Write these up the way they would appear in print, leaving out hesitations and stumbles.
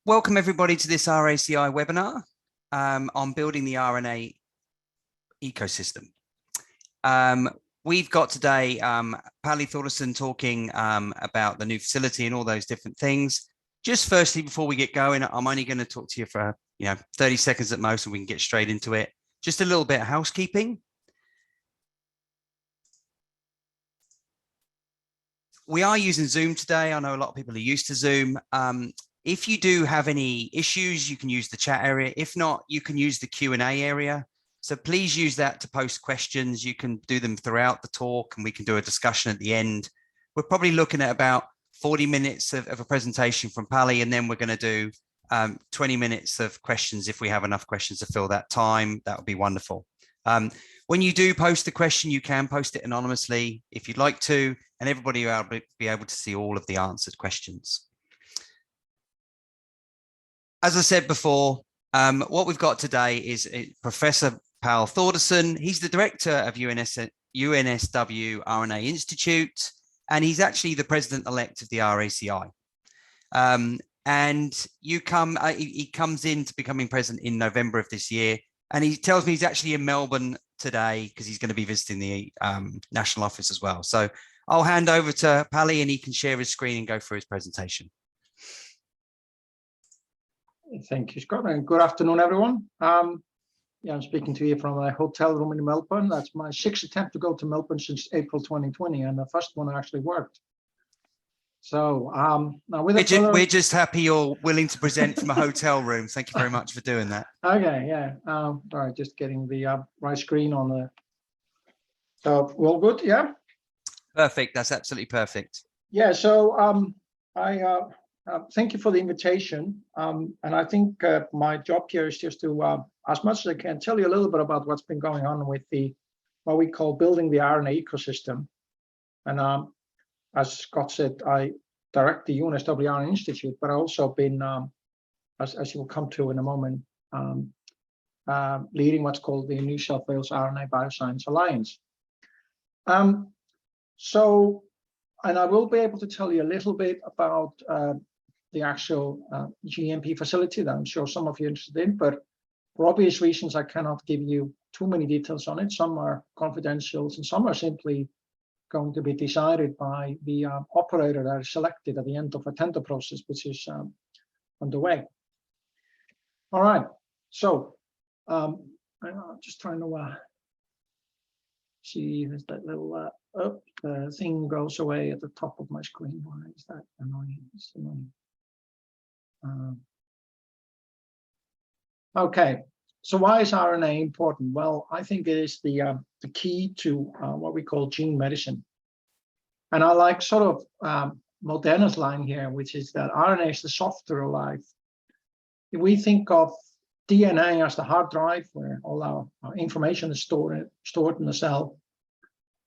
Welcome everybody to this RACI webinar on building the RNA ecosystem. We've got today Pali Thordarson talking about the new facility and all those different things. Just firstly, before we get going, I'm only going to talk to you for 30 seconds at most, and we can get straight into it. Just a little bit of housekeeping. We are using Zoom today. I know a lot of people are used to Zoom. If you do have any issues, you can use the chat area. If not, you can use the Q&A area. So please use that to post questions. You can do them throughout the talk, and we can do a discussion at the end. We're probably looking at about 40 minutes of a presentation from Pali, and then we're going to do 20 minutes of questions. If we have enough questions to fill that time, that would be wonderful. When you do post the question, you can post it anonymously if you'd like to, and everybody will be able to see all of the answered questions. As I said before, what we've got today is Professor Pal Thordarson. He's the director of UNSW RNA Institute, and he's actually the president-elect of the RACI. And he comes into becoming president in November of this year, and he tells me he's actually in Melbourne today because he's going to be visiting the national office as well. So I'll hand over to Pali, and he can share his screen and go through his presentation. Thank you, Scott, and good afternoon, everyone. I'm speaking to you from a hotel room in Melbourne. That's my 6th attempt to go to Melbourne since April 2020, and the first one actually worked. So now we're just happy you're willing to present from a hotel room. Thank you very much for doing that. Okay, yeah. All right, just getting the right screen on the. So all good, yeah. Perfect. That's absolutely perfect. Yeah. So thank you for the invitation. And I think my job here is just to, as much as I can, tell you a little bit about what's been going on with what we call building the RNA ecosystem. And as Scott said, I direct the UNSW RNA Institute, but I've also been, as you will come to in a moment, leading what's called the New South Wales RNA Bioscience Alliance. And I will be able to tell you a little bit about the actual GMP facility that I'm sure some of you are interested in, but for obvious reasons, I cannot give you too many details on it. Some are confidential, and some are simply going to be decided by the operator that is selected at the end of a tender process, which is underway. All right, so I'm just trying to see if that little the thing goes away at the top of my screen. Why is that annoying? It's annoying. Okay, so why is RNA important? Well, I think it is the key to what we call gene medicine. And I like sort of Moderna's line here, which is that RNA is the software of life. If we think of DNA as the hard drive where all our information is stored in the cell,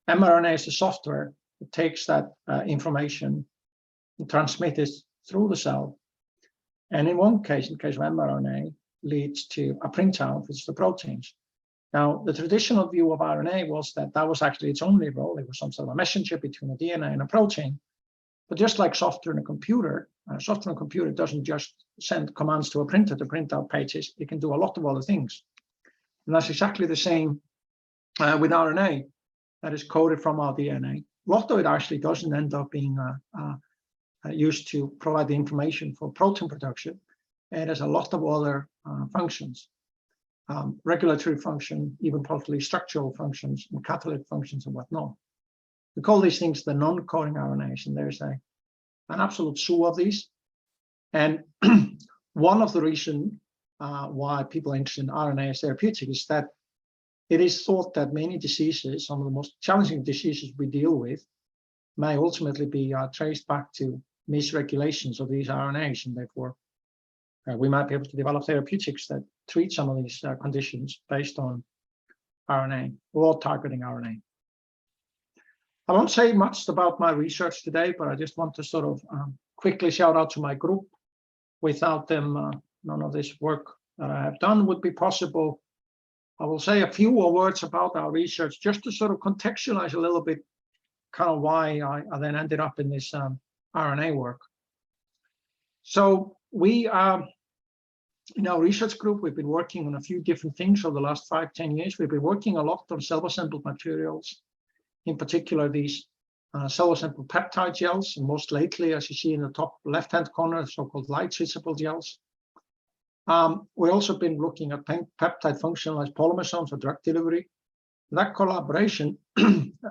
mRNA is the software that takes that information and transmits it through the cell. And in one case, in the case of mRNA, leads to a printout, which is the proteins. Now, the traditional view of RNA was that that was actually its only role. It was some sort of a messenger between a DNA and a protein. But just like software in a computer doesn't just send commands to a printer to print out pages. It can do a lot of other things. And that's exactly the same with RNA that is coded from our DNA. A lot of it actually doesn't end up being used to provide the information for protein production. It has a lot of other functions, regulatory function, even possibly structural functions and catalytic functions and whatnot. We call these things the non-coding RNAs, and there's an absolute slew of these. And one of the reasons why people are interested in RNA as therapeutic is that it is thought that many diseases, some of the most challenging diseases we deal with, may ultimately be traced back to misregulations of these RNAs, and therefore we might be able to develop therapeutics that treat some of these conditions based on RNA or targeting RNA. I won't say much about my research today, but I just want to sort of quickly shout out to my group. Without them, none of this work that I have done would be possible. I will say a few more words about our research just to sort of contextualize a little bit kind of why I then ended up in this RNA work. So we in our research group, we've been working on a few different things over the last 5-10 years. We've been working a lot on self-assembled materials, in particular these self-assembled peptide gels, and most lately, as you see in the top left-hand corner, so-called light-switchable gels. We've also been looking at peptide functionalized polymersomes for drug delivery. That collaboration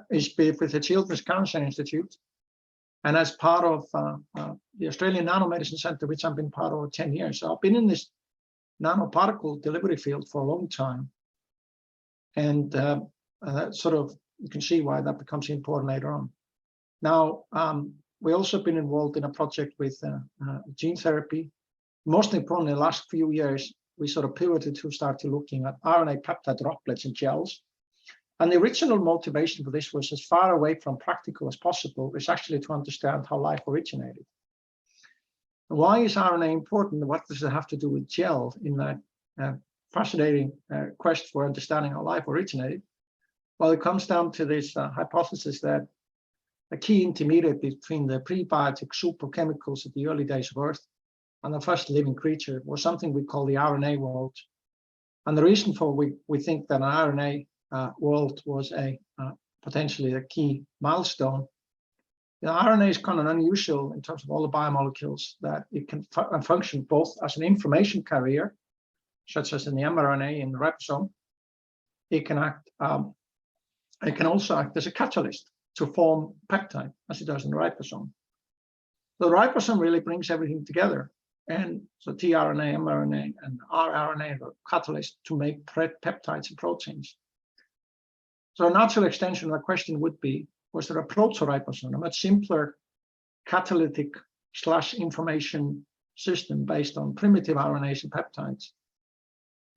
is with the Children's Cancer Institute, and as part of the Australian Nanomedicine Centre, which I've been part of for 10 years. So I've been in this nanoparticle delivery field for a long time, and sort of you can see why that becomes important later on. Now, we've also been involved in a project with gene therapy. Most importantly, in the last few years, we sort of pivoted to start looking at RNA peptide droplets and gels. And the original motivation for this was as far away from practical as possible, was actually to understand how life originated. Why is RNA important? What does it have to do with gel in that fascinating quest for understanding how life originated? Well, it comes down to this hypothesis that a key intermediate between the prebiotic superchemicals at the early days of Earth and the first living creature was something we call the RNA world. And the reason for we think that an RNA world was potentially a key milestone. The RNA is kind of unusual in terms of all the biomolecules, that it can function both as an information carrier, such as in the mRNA in the ribosome. It can also act as a catalyst to form peptide, as it does in the ribosome. The ribosome really brings everything together, and so tRNA, mRNA, and rRNA are catalysts to make peptides and proteins. So a natural extension of the question would be, was there a proto-ribosome, a much simpler catalytic / information system based on primitive RNAs and peptides?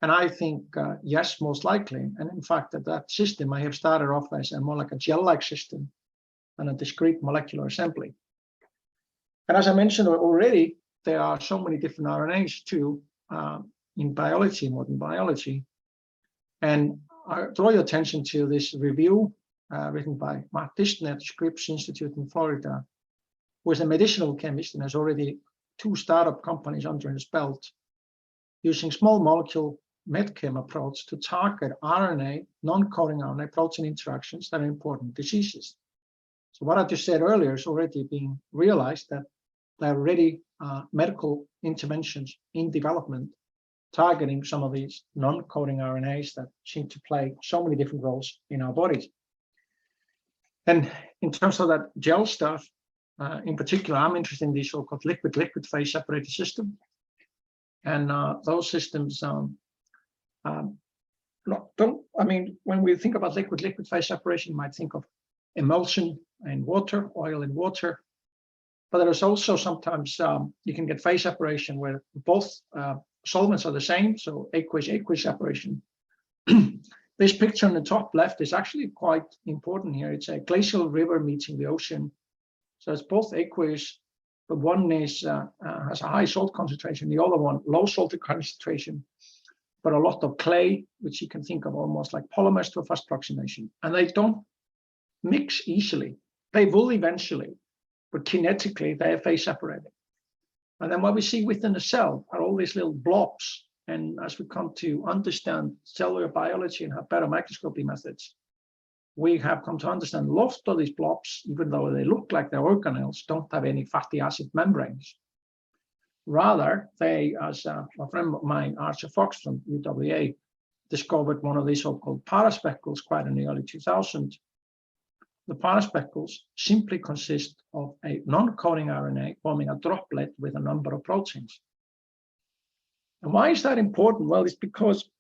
And I think, yes, most likely. And in fact, that system may have started off as more like a gel-like system than a discrete molecular assembly. And as I mentioned already, there are so many different RNAs too in biology, modern biology. And I draw your attention to this review written by Mark Dishner at the Scripps Institute in Florida, who is a medicinal chemist and has already 2 startup companies under his belt, using small molecule medchem approach to target RNA, non-coding RNA protein interactions that are important in diseases. So what I just said earlier is already being realized, that there are already medical interventions in development targeting some of these non-coding RNAs that seem to play so many different roles in our bodies. And in terms of that gel stuff, in particular, I'm interested in the so-called liquid-liquid phase separated system. And those systems when we think about liquid-liquid phase separation, you might think of emulsion in water, oil in water. But there is also sometimes you can get phase separation where both solvents are the same, so aqueous separation. This picture on the top left is actually quite important here. It's a glacial river meeting the ocean. So it's both aqueous, but one is has a high salt concentration, the other one low salt concentration, but a lot of clay, which you can think of almost like polymers to a first approximation. And they don't mix easily. They will eventually, but kinetically they are phase separated. And then what we see within the cell are all these little blobs. And as we come to understand cellular biology and have better microscopy methods, we have come to understand most of these blobs, even though they look like they're organelles, don't have any fatty acid membranes. Rather, they, as a friend of mine, Archer Fox from UWA, discovered one of these so-called paraspeckles quite in the early 2000s. The paraspeckles simply consist of a non-coding RNA forming a droplet with a number of proteins. And why is that important? Well, it's because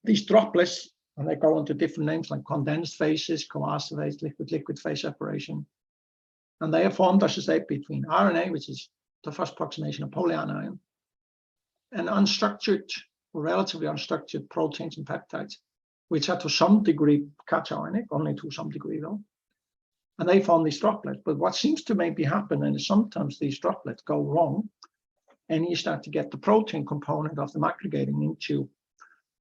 these droplets, and they go into different names like condensed phases, coarse phase, liquid-liquid phase separation, and they are formed, I should say, between RNA, which is the first approximation of polyanion, and unstructured or relatively unstructured proteins and peptides, which are to some degree cationic, only to some degree though, and they form these droplets. But what seems to maybe happen, and sometimes these droplets go wrong, and you start to get the protein component of them aggregating into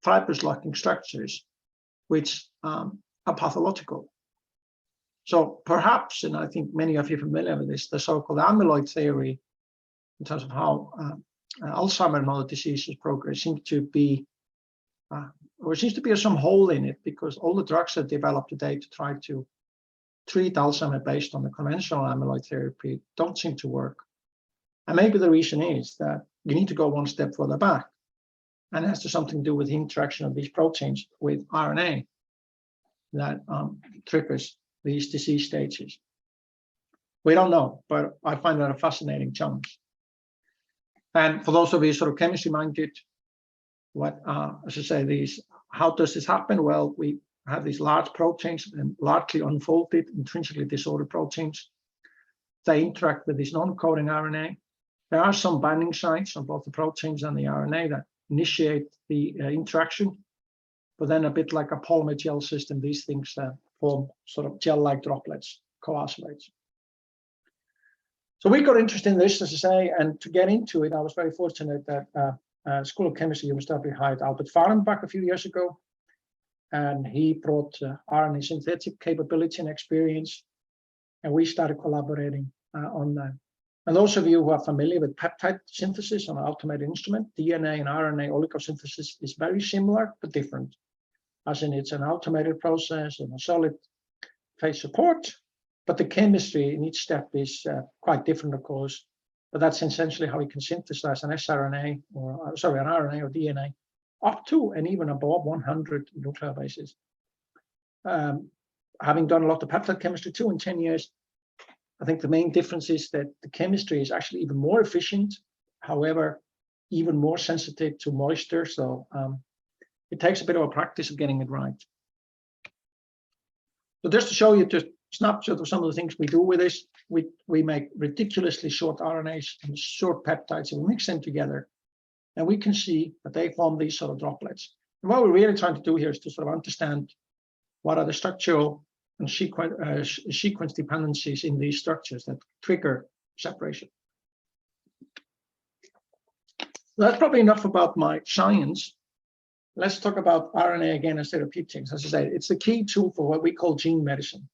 fibrous locking structures, which are pathological. So perhaps, and I think many of you are familiar with this, the so-called amyloid theory in terms of how Alzheimer's and other diseases progress seems to be, or seems to be some hole in it, because all the drugs that developed today to try to treat Alzheimer's based on the conventional amyloid therapy don't seem to work. And maybe the reason is that you need to go one step further back, and it has to something to do with the interaction of these proteins with RNA that triggers these disease stages. We don't know, but I find that a fascinating challenge. And for those of you sort of chemistry minded, what, as I say, how does this happen? Well, we have these large proteins and largely unfolded, intrinsically disordered proteins. They interact with this non-coding RNA. There are some binding sites on both the proteins and the RNA that initiate the interaction, but then a bit like a polymer gel system, these things form sort of gel-like droplets, coagulates. So we got interested in this, as I say, and to get into it, I was very fortunate that School of Chemistry UMW hired Albert Fahrenbach a few years ago, and he brought RNA synthetic capability and experience, and we started collaborating on that. And those of you who are familiar with peptide synthesis on an automated instrument, DNA and RNA oligosynthesis is very similar but different, as in it's an automated process and a solid phase support, but the chemistry in each step is quite different, of course. But that's essentially how we can synthesize an sRNA, or sorry, an RNA or DNA, up to and even above 100 nucleobases. Having done a lot of peptide chemistry too in 10 years, I think the main difference is that the chemistry is actually even more efficient, however, even more sensitive to moisture. So it takes a bit of a practice of getting it right. So just to show you just a snapshot of some of the things we do with this, we make ridiculously short RNAs and short peptides, and we mix them together, and we can see that they form these sort of droplets. And what we're really trying to do here is to sort of understand what are the structural and sequence dependencies in these structures that trigger separation. That's probably enough about my science. Let's talk about RNA again as therapeutics. As I say, it's the key tool for what we call gene medicine.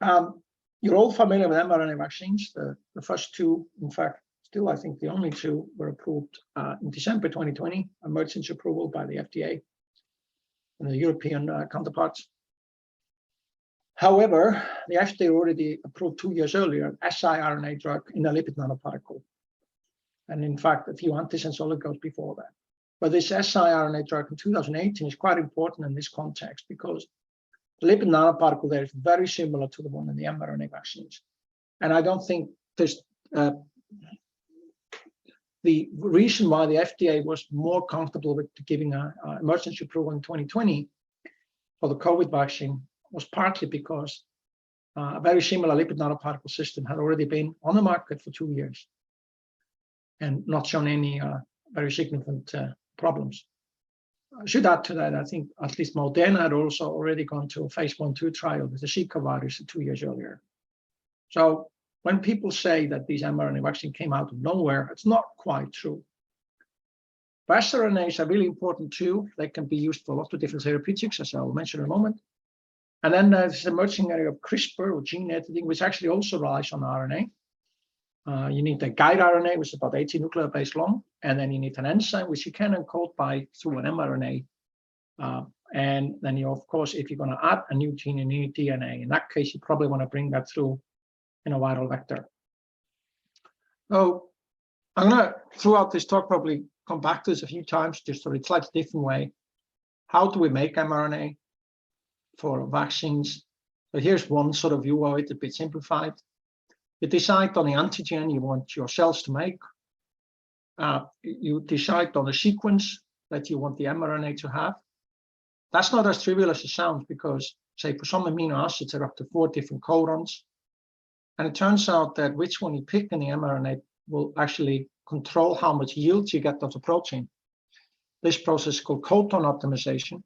You're all familiar with mRNA vaccines. The first two, in fact, still I think the only two, were approved in December 2020, emergency approval by the FDA and the European counterparts. However, the FDA already approved 2 years earlier an siRNA drug in a lipid nanoparticle, and in fact a few antisense oligos before that. But this siRNA drug in 2018 is quite important in this context, because the lipid nanoparticle there is very similar to the one in the mRNA vaccines. And I don't think there's the reason why the FDA was more comfortable with giving an emergency approval in 2020 for the COVID vaccine was partly because a very similar lipid nanoparticle system had already been on the market for 2 years and not shown any very significant problems. I should add to that, I think at least Moderna had also already gone to a phase 1/2 trial with the Zika virus 2 years earlier. So when people say that these mRNA vaccine came out of nowhere, it's not quite true. But sRNAs are really important too. They can be used for a lot of different therapeutics, as I'll mention in a moment. And then there's this emerging area of CRISPR, or gene editing, which actually also relies on RNA. You need a guide RNA, which is about 80 nucleobases long, and then you need an enzyme, which you can encode through an mRNA. And then you, of course, if you're going to add a new gene, you need DNA. In that case, you probably want to bring that through in a viral vector. So I'm going to, throughout this talk, probably come back to this a few times, just in a slightly different way. How do we make mRNA for vaccines? So here's one sort of view of it, a bit simplified. You decide on the antigen you want your cells to make. You decide on the sequence that you want the mRNA to have. That's not as trivial as it sounds, because, say, for some amino acids, there are up to 4 different codons. And it turns out that which one you pick in the mRNA will actually control how much yield you get of the protein. This process is called codon optimization.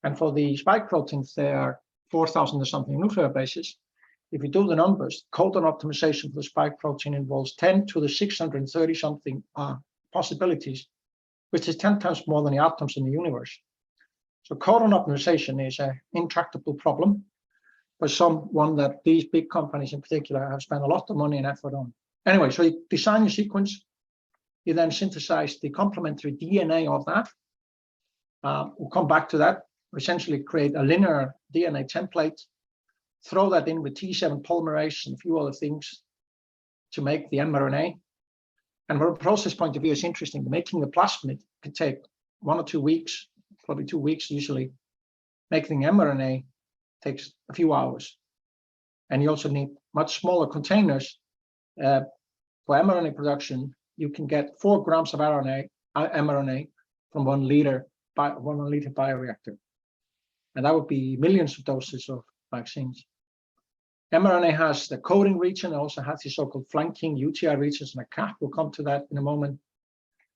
And for the spike proteins, there are 4,000 or something nucleobases. If you do the numbers, codon optimization for the spike protein involves 10 to the 630 something possibilities, which is 10 times more than the atoms in the universe. So codon optimization is an intractable problem, but one that these big companies in particular have spent a lot of money and effort on. Anyway, so you design your sequence, you then synthesize the complementary DNA of that. We'll come back to that. Essentially create a linear DNA template, throw that in with T7 polymerase and a few other things to make the mRNA. And from a process point of view, it's interesting. Making the plasmid can take 1 or 2 weeks, probably 2 weeks usually. Making mRNA takes a few hours. And you also need much smaller containers. For mRNA production, you can get 4 grams of mRNA from 1 liter bioreactor. And that would be millions of doses of vaccines. mRNA has the coding region, it also has the so-called flanking UTR regions and a cap. We'll come to that in a moment.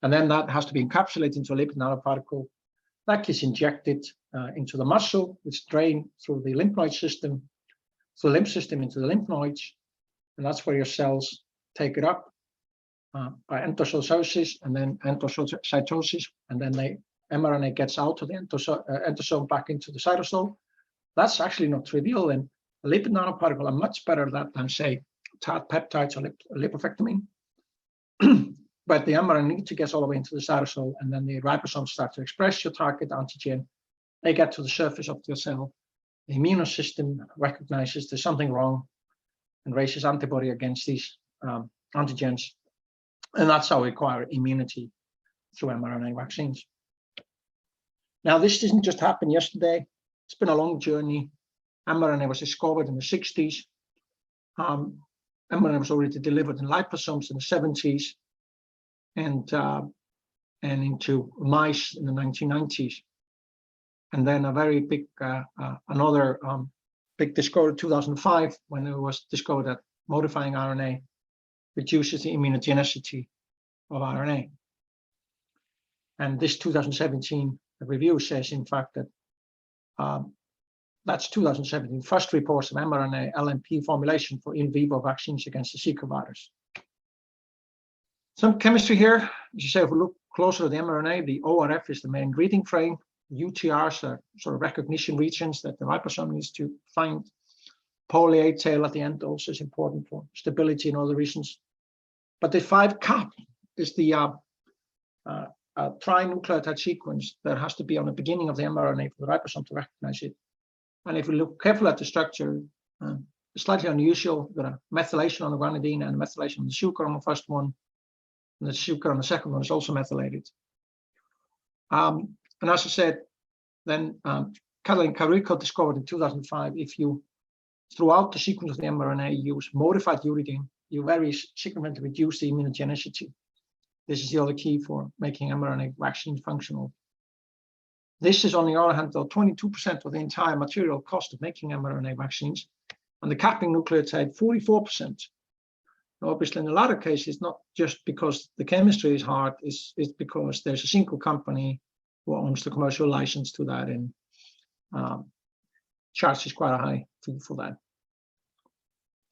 And then that has to be encapsulated into a lipid nanoparticle. That gets injected into the muscle, it's drained through the lymph node system, through the lymph system into the lymph nodes. And that's where your cells take it up by endocytosis and then endocytosis. And then mRNA gets out of the endosome back into the cytosol. That's actually not trivial. And a lipid nanoparticle are much better at that than, say, peptides or lipofectamine. But the mRNA needs to get all the way into the cytosol, and then the ribosomes start to express your target antigen. They get to the surface of your cell. The immune system recognizes there's something wrong and raises antibody against these antigens. And that's how we acquire immunity through mRNA vaccines. Now, this didn't just happen yesterday. It's been a long journey. mRNA was discovered in the 60s. mRNA was already delivered in liposomes in the 70s and into mice in the 1990s. And then a very big, another big discovery, 2005, when it was discovered that modifying RNA reduces the immunogenicity of RNA. And this 2017 review says, in fact, that that's 2017, first reports of mRNA LNP formulation for in vivo vaccines against the Zika virus. Some chemistry here. As you say, if we look closer at the mRNA, the ORF is the main reading frame. UTRs are sort of recognition regions that the ribosome needs to find. Poly A tail at the end also is important for stability and other reasons. But the 5 cap is the trinucleotide sequence that has to be on the beginning of the mRNA for the ribosome to recognize it. And if we look carefully at the structure, it's slightly unusual. We've got a methylation on the guanidine and a methylation on the sucre on the first one. And the sucre on the second one is also methylated. And as I said, then Katalin Karikó discovered in 2005, if you, throughout the sequence of the mRNA, use modified uridine, you very significantly reduce the immunogenicity. This is the other key for making mRNA vaccines functional. This is, on the other hand, though, 22% of the entire material cost of making mRNA vaccines, and the capping nucleotide, 44%. Now, obviously, in a lot of cases, not just because the chemistry is hard, it's because there's a single company who owns the commercial license to that and charges quite a high fee for that.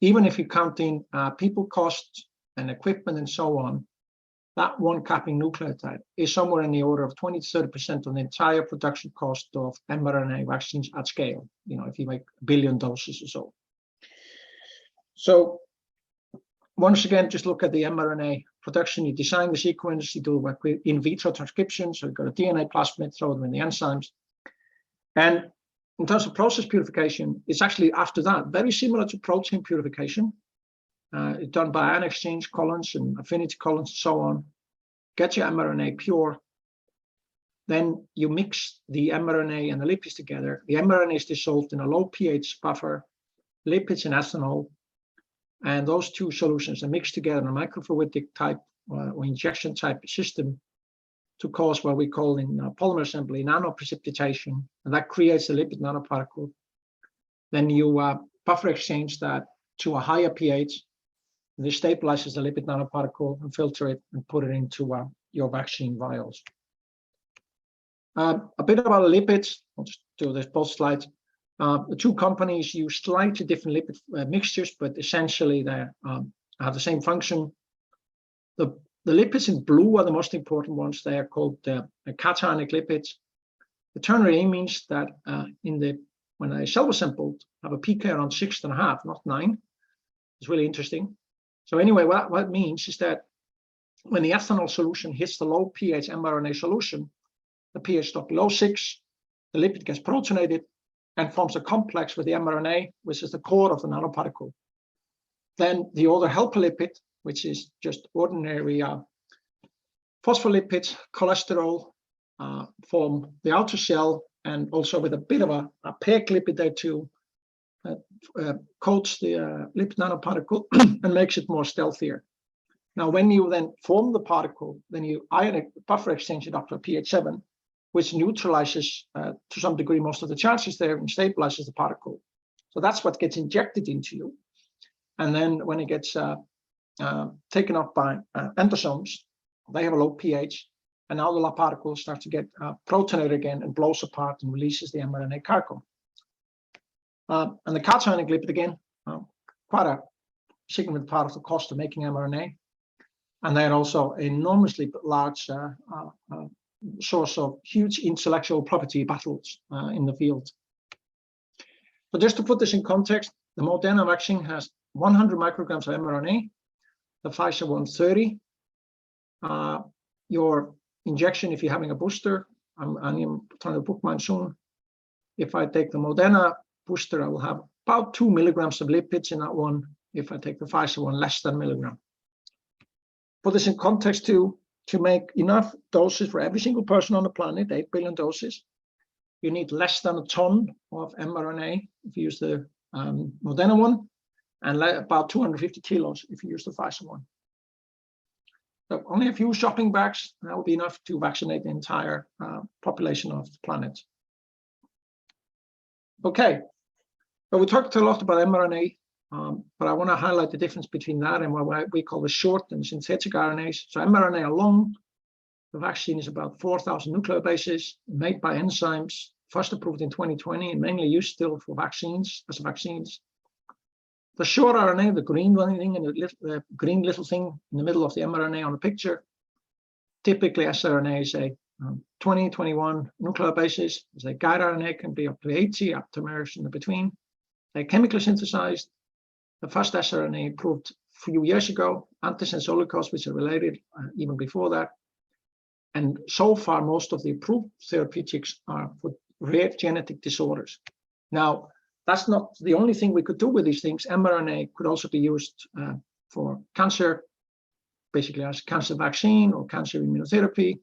Even if you count in people costs and equipment and so on, that one capping nucleotide is somewhere in the order of 20 to 30% of the entire production cost of mRNA vaccines at scale, you know, if you make 1 billion doses or so. So once again, just look at the mRNA production. You design the sequence, you do in vitro transcription, so you've got a DNA plasmid, throw them in the enzymes. And in terms of process purification, it's actually after that very similar to protein purification. It's done by ion exchange columns and affinity columns and so on. Get your mRNA pure. Then you mix the mRNA and the lipids together. The mRNA is dissolved in a low pH buffer, lipids and ethanol. And those two solutions are mixed together in a microfluidic type or injection type system to cause what we call in polymer assembly nanoprecipitation. And that creates a lipid nanoparticle. Then you buffer exchange that to a higher pH. This stabilizes the lipid nanoparticle and filter it and put it into your vaccine vials. A bit about the lipids. I'll just do this both slides. The two companies use slightly different lipid mixtures, but essentially they have the same function. The lipids in blue are the most important ones. They are called cationic lipids. The ternary amines that when a cell was sampled have a pK around 6.5, not 9. It's really interesting. So anyway, what it means is that when the ethanol solution hits the low pH mRNA solution, the pH drops below 6, the lipid gets protonated and forms a complex with the mRNA, which is the core of the nanoparticle. Then the other helper lipid, which is just ordinary phospholipids, cholesterol, form the outer shell, and also with a bit of a PEG lipid there too, coats the lipid nanoparticle and makes it more stealthier. Now, when you then form the particle, then you ionic buffer exchange it up to a pH 7, which neutralizes to some degree most of the charges there and stabilizes the particle. So that's what gets injected into you. And then when it gets taken up by endosomes, they have a low pH, and now the particles start to get protonated again and blows apart and releases the mRNA cargo. And the cationic lipid, again, quite a significant part of the cost of making mRNA. And they're also enormously large source of huge intellectual property battles in the field. So just to put this in context, the Moderna vaccine has 100 micrograms of mRNA, the Pfizer 130. Your injection, if you're having a booster, I'm trying to book mine soon. If I take the Moderna booster, I will have about 2 milligrams of lipids in that one. If I take the Pfizer one, less than a milligram. Put this in context to make enough doses for every single person on the planet, 8 billion doses. You need less than a ton of mRNA if you use the Moderna one, and about 250 kilos if you use the Pfizer one. So only a few shopping bags, that would be enough to vaccinate the entire population of the planet. Okay, so we talked a lot about mRNA, but I want to highlight the difference between that and what we call the short and synthetic RNAs. So mRNA alone, the vaccine is about 4,000 nucleobases made by enzymes, first approved in 2020 and mainly used still for vaccines, as vaccines. The short RNA, the green thing and the green little thing in the middle of the mRNA on the picture, typically sRNA is a 20, 21 nucleobases. As a guide RNA can be up to 80, aptamers in between. They're chemically synthesized. The first sRNA approved a few years ago, antisense oligos, which are related even before that. And so far, most of the approved therapeutics are for rare genetic disorders. Now, that's not the only thing we could do with these things. mRNA could also be used for cancer, basically as a cancer vaccine or cancer immunotherapy.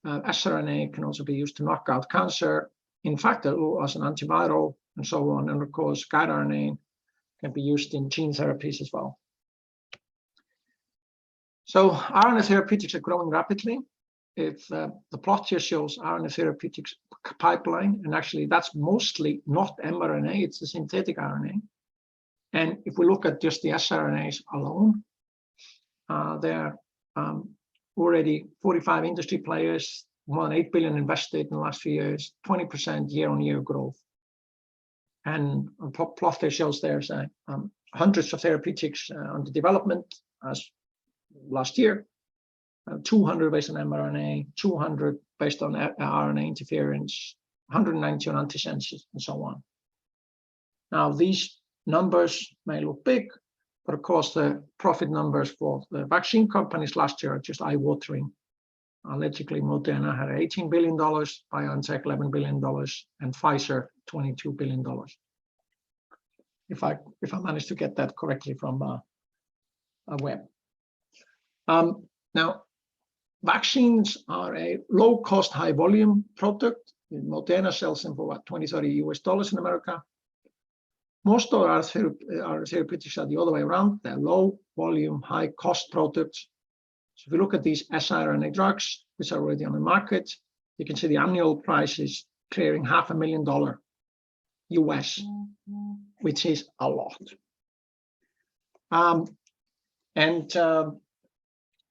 sRNA can also be used to knock out cancer, in fact, as an antiviral and so on. And of course, guide RNA can be used in gene therapies as well. So RNA therapeutics are growing rapidly. If the plot here shows RNA therapeutics pipeline, and actually that's mostly not mRNA, it's the synthetic RNA. And if we look at just the sRNAs alone, there are already 45 industry players, more than 8 billion invested in the last few years, 20% year-on-year growth. And on top plot there shows there's hundreds of therapeutics under development as last year. 200 based on mRNA, 200 based on RNA interference, 190 on antisenses, and so on. Now, these numbers may look big, but of course, the profit numbers for the vaccine companies last year are just eye-watering. Allegedly, Moderna had $18 billion, BioNTech $11 billion, and Pfizer $22 billion. If I managed to get that correctly from a web. Now, vaccines are a low-cost, high-volume product. Moderna sells them for what, $20, $30 in America. Most of our therapeutics are the other way around. They're low-volume, high-cost products. So if you look at these siRNA drugs, which are already on the market, you can see the annual price is clearing $500,000 US, which is a lot.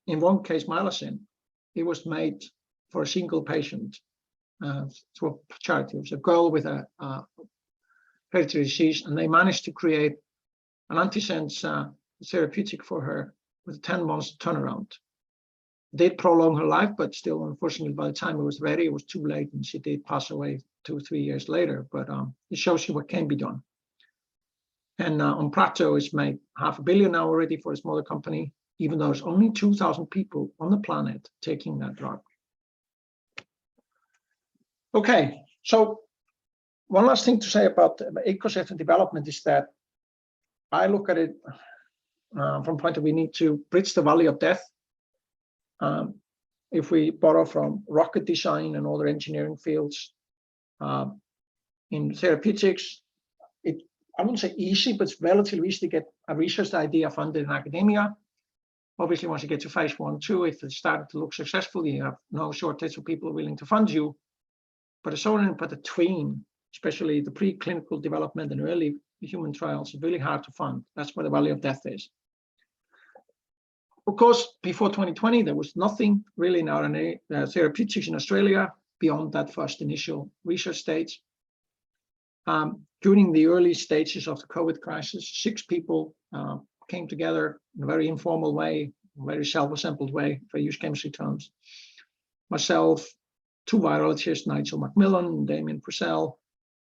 In one case, Milocin, it was made for a single patient through a charity. It was a girl with a hereditary disease, and they managed to create an antisense therapeutic for her with a 10 months turnaround. Did prolong her life, but still, unfortunately, by the time it was ready, it was too late, and she did pass away 2 or 3 years later. But it shows you what can be done. And Prato is made $500 million now already for a smaller company, even though there's only 2,000 people on the planet taking that drug. Okay, so one last thing to say about ecosystem development is that I look at it from the point that we need to bridge the valley of death. If we borrow from rocket design and other engineering fields, in therapeutics, I wouldn't say easy, but it's relatively easy to get a research idea funded in academia. Obviously, once you get to phase 1, 2, if it started to look successful, you have no shortage of people willing to fund you. But it's all in between, especially the preclinical development and early human trials, is really hard to fund. That's where the valley of death is. Of course, before 2020, there was nothing really in RNA therapeutics in Australia beyond that first initial research stage. During the early stages of the COVID crisis, 6 people came together in a very informal way, a very self-assembled way, if I use chemistry terms. Myself, 2 virologists, Nigel Macmillan and Damien Purcell,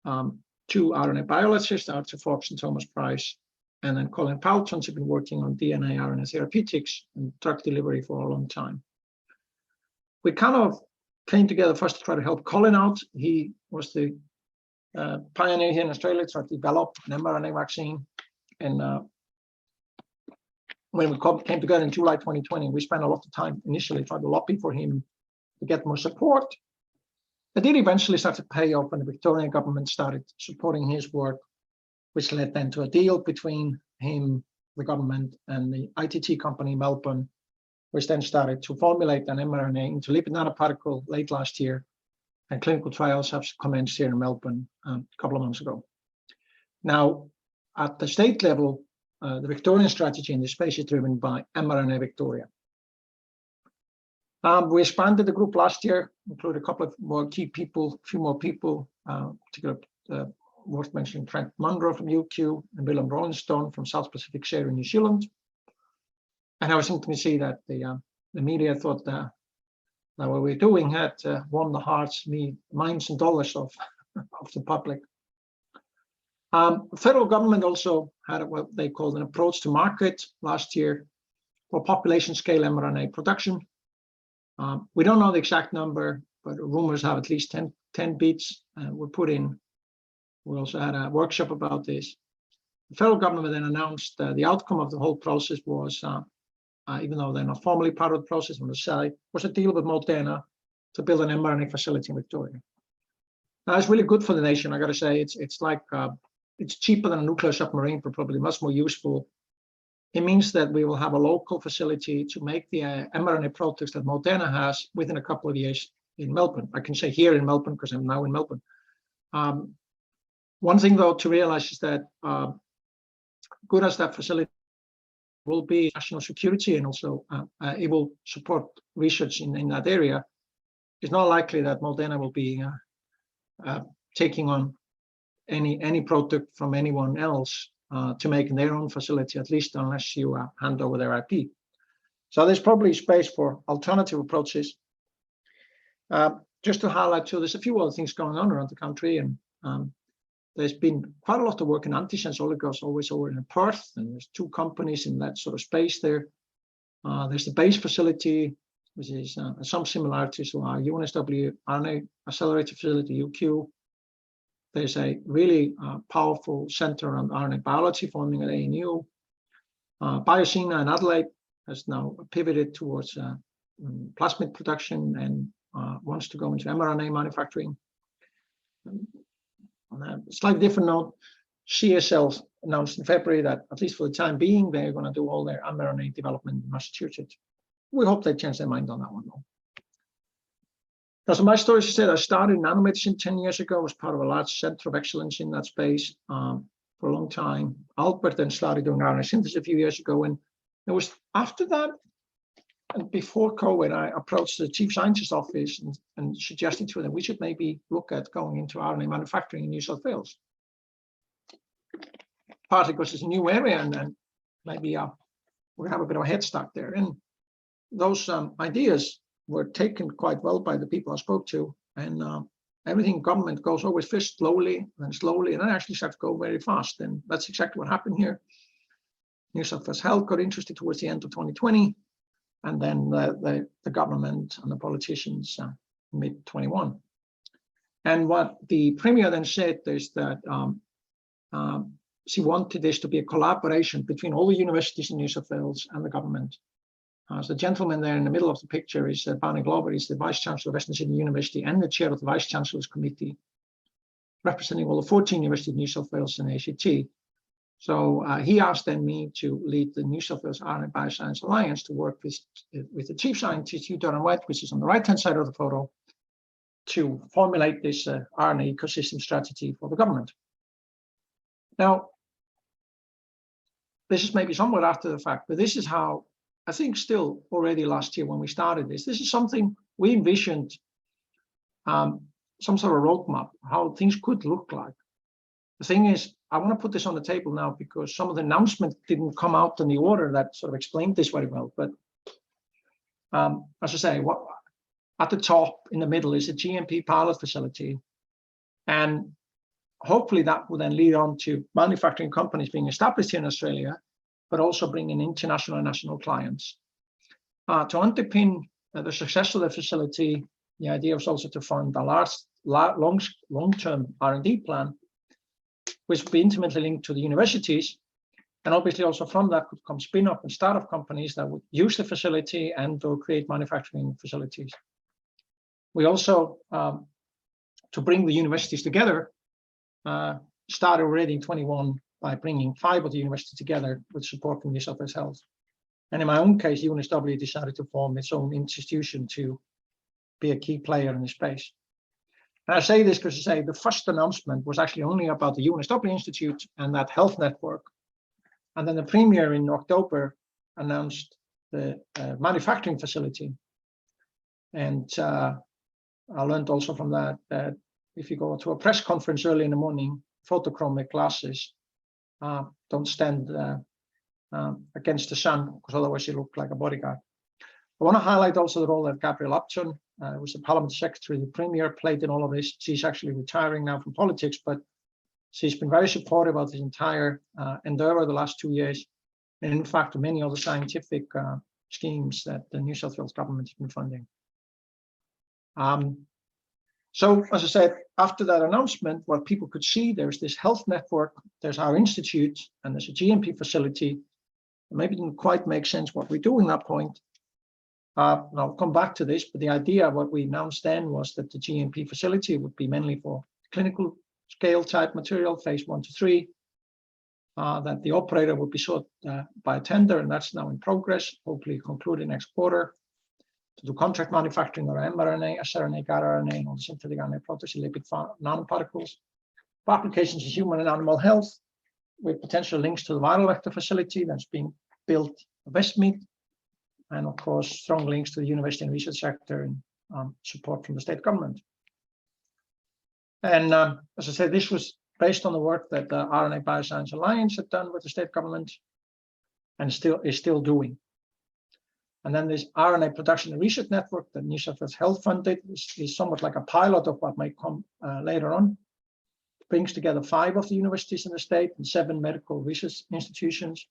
2 RNA biologists, Arthur Fox and Thomas Price, and then Colin Powelton have been working on DNA RNA therapeutics and drug delivery for a long time. We kind of came together first to try to help Colin out. He was the pioneer here in Australia to develop an mRNA vaccine. And when we came together in July 2020, we spent a lot of time initially trying to lobby for him to get more support. It did eventually start to pay off when the Victorian government started supporting his work, which led then to a deal between him, the government, and the ITT company Melbourne, which then started to formulate an mRNA into lipid nanoparticle late last year. And clinical trials have commenced here in Melbourne a couple of months ago. Now, at the state level, the Victorian strategy in this space is driven by mRNA Victoria. We expanded the group last year, included a couple of more key people, a few more people, particularly worth mentioning Frank Munro from UQ and Willem Rollenstone from South Pacific Share in New Zealand. And I was interested to see that the media thought that what we're doing had won the hearts, minds and dollars of the public. The federal government also had what they called an approach to market last year for population scale mRNA production. We don't know the exact number, but rumors have at least 10 beats were put in. We also had a workshop about this. The federal government then announced the outcome of the whole process was, even though they're not formally part of the process on the side, was a deal with Moderna to build an mRNA facility in Victoria. Now, it's really good for the nation. I got to say, it's like it's cheaper than a nuclear submarine, but probably much more useful. It means that we will have a local facility to make the mRNA products that Moderna has within a couple of years in Melbourne. I can say here in Melbourne because I'm now in Melbourne. One thing, though, to realize is that good as that facility will be, national security and also it will support research in that area, it's not likely that Moderna will be taking on any product from anyone else to make in their own facility, at least unless you hand over their IP. So there's probably space for alternative approaches. Just to highlight too, there's a few other things going on around the country, and there's been quite a lot of work in antisense oligos always over in Perth, and there's 2 companies in that sort of space there. There's the base facility, which is some similarities to our UNSW RNA Accelerator Facility, UQ. There's a really powerful center on RNA biology forming at ANU. Biosina in Adelaide has now pivoted towards plasmid production and wants to go into mRNA manufacturing. On a slightly different note, CSL announced in February that, at least for the time being, they're going to do all their mRNA development in Massachusetts. We hope they change their mind on that one, though. Now, so my story is that I started in nanomedicine 10 years ago, was part of a large center of excellence in that space for a long time. Albert then started doing RNA synthesis a few years ago, and it was after that, and before COVID, I approached the chief scientist's office and suggested to them we should maybe look at going into RNA manufacturing in New South Wales. Partly because it's a new area, and then maybe we're going to have a bit of a head start there. And those ideas were taken quite well by the people I spoke to, and everything government goes always first slowly, then slowly, and then actually starts to go very fast. And that's exactly what happened here. New South Wales Health got interested towards the end of 2020, and then the government and the politicians mid-21. And what the Premier then said is that she wanted this to be a collaboration between all the universities in New South Wales and the government. So the gentleman there in the middle of the picture is Barney Glover, is the Vice Chancellor of Western Sydney University and the Chair of the Vice Chancellor's Committee, representing all the 14 universities in New South Wales and ACT. So he asked then me to lead the New South Wales RNA Bioscience Alliance to work with the Chief Scientist, Hugh Durham-White, which is on the right-hand side of the photo, to formulate this RNA ecosystem strategy for the government. Now, this is maybe somewhat after the fact, but this is how, I think still already last year when we started this is something we envisioned, some sort of roadmap, how things could look like. The thing is, I want to put this on the table now because some of the announcements didn't come out in the order that sort of explained this very well. But as I say, what at the top in the middle is a GMP pilot facility. And hopefully that will then lead on to manufacturing companies being established here in Australia, but also bringing international and national clients. To underpin the success of the facility, the idea was also to fund a large, long-term R&D plan, which would be intimately linked to the universities. And obviously also from that could come spin-off and startup companies that would use the facility and or create manufacturing facilities. We also, to bring the universities together, started already in 21 by bringing 5 of the universities together with support from New South Wales Health. And in my own case, UNSW decided to form its own institution to be a key player in the space. And I say this because to say the first announcement was actually only about the UNSW Institute and that health network. And then the Premier in October announced the manufacturing facility. And I learned also from that that if you go to a press conference early in the morning, photochromic glasses don't stand against the sun, because otherwise you look like a bodyguard. I want to highlight also the role that Gabrielle Upton, who was the Parliament Secretary, the Premier, played in all of this. She's actually retiring now from politics, but she's been very supportive of this entire endeavor the last 2 years, and in fact, many other scientific schemes that the New South Wales government has been funding. So, as I said, after that announcement, what people could see, there's this health network, there's our institute, and there's a GMP facility. Maybe it didn't quite make sense what we're doing at that point. And I'll come back to this, but the idea of what we announced then was that the GMP facility would be mainly for clinical scale type material, phase 1 to 3, that the operator would be sought by a tender, and that's now in progress, hopefully concluded next quarter, to do contract manufacturing of mRNA, sRNA, RNA, and all the synthetic RNA proteins and lipid nanoparticles for applications in human and animal health, with potential links to the viral vector facility that's being built at Westmead, and of course, strong links to the university and research sector and support from the state government. And as I said, this was based on the work that the RNA Bioscience Alliance had done with the state government and is still doing. And then this RNA Production and Research Network that New South Wales Health funded is somewhat like a pilot of what might come later on. It brings together 5 of the universities in the state and 7 medical research institutions.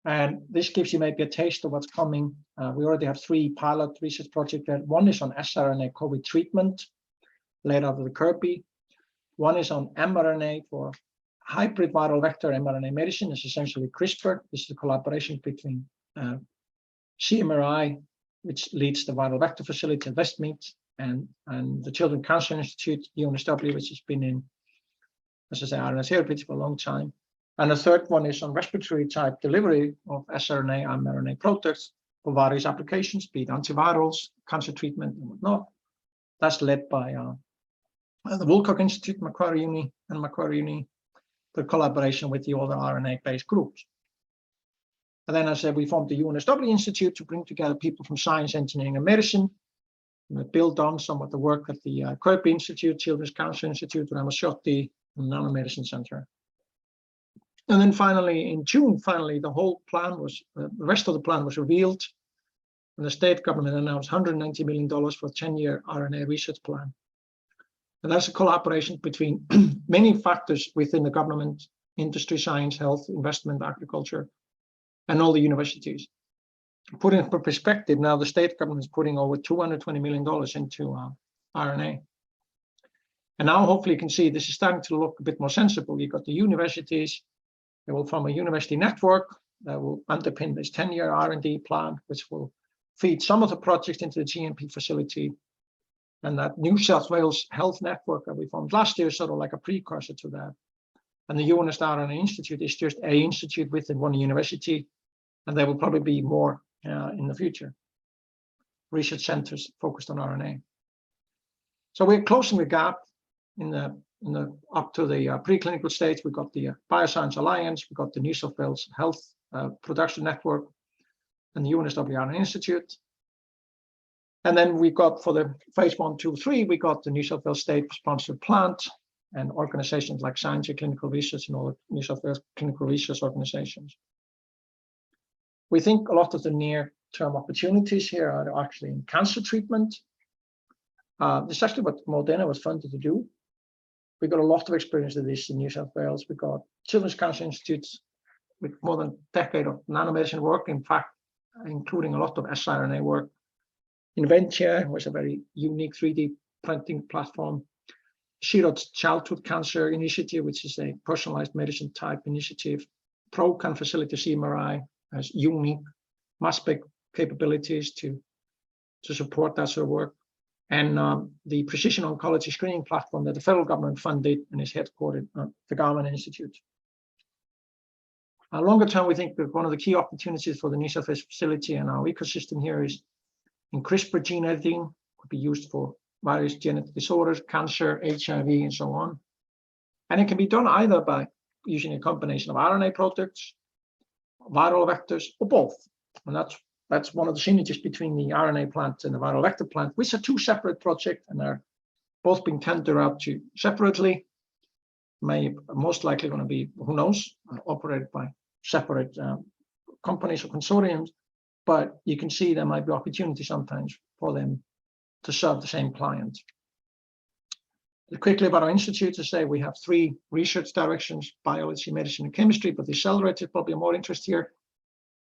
And this gives you maybe a taste of what's coming. We already have 3 pilot research projects there. One is on sRNA COVID treatment, led out of the Kirby. One is on mRNA for hybrid viral vector mRNA medicine. It's essentially CRISPR. This is a collaboration between CMRI, which leads the viral vector facility at Westmead, and the Children's Cancer Institute, UNSW, which has been in, as I say, RNA therapeutics for a long time. And the third one is on respiratory type delivery of sRNA and mRNA proteins for various applications, be it antivirals, cancer treatment, and whatnot. That's led by the Woolcock Institute, Macquarie Uni, and Macquarie Uni, the collaboration with the other RNA-based groups. And then, as I said, we formed the UNSW Institute to bring together people from science, engineering, and medicine, and build on some of the work at the Kirby Institute, Children's Cancer Institute, Ramachotti, and Nanomedicine Center. And then finally, in June, the whole plan was, the rest of the plan was revealed, and the state government announced $190 million for a 10-year RNA research plan. And that's a collaboration between many factors within the government, industry, science, health, investment, agriculture, and all the universities. Put in perspective, now the state government is putting over $220 million into RNA. And now hopefully you can see this is starting to look a bit more sensible. You've got the universities, they will form a university network that will underpin this 10-year R&D plan, which will feed some of the projects into the GMP facility. And that New South Wales Health Network that we formed last year is sort of like a precursor to that. And the UNIST RNA Institute is just an institute within one university, and there will probably be more in the future. Research centers focused on RNA. So we're closing the gap in the up to the preclinical stage. We've got the Bioscience Alliance, we've got the New South Wales Health Production Network, and the UNSW RNA Institute. And then we got for the phase 1, 2, 3, we got the New South Wales State Sponsored Plant and organizations like Science and Clinical Research and all the New South Wales clinical research organizations. We think a lot of the near-term opportunities here are actually in cancer treatment. This is actually what Moderna was funded to do. We got a lot of experience with this in New South Wales. We got Children's Cancer Institutes with more than a decade of nanomedicine work, in fact, including a lot of siRNA work. Inventia was a very unique 3D printing platform. Shirot's Childhood Cancer Initiative, which is a personalized medicine type initiative. ProCan facility CMRI has unique mass spec capabilities to support that sort of work. And the Precision Oncology Screening Platform that the federal government funded and is headquartered at the Garvan Institute. Longer term, we think that one of the key opportunities for the New South Wales facility and our ecosystem here is in CRISPR gene editing, could be used for various genetic disorders, cancer, HIV, and so on. And it can be done either by using a combination of RNA products, viral vectors, or both. And that's one of the synergies between the RNA plant and the viral vector plant, which are two separate projects and are both being tendered out to separately. Most likely going to be, who knows, operated by separate companies or consortiums. But you can see there might be opportunity sometimes for them to serve the same client. Quickly about our institute, to say we have 3 research directions: biology, medicine, and chemistry, but the accelerator is probably more interest here.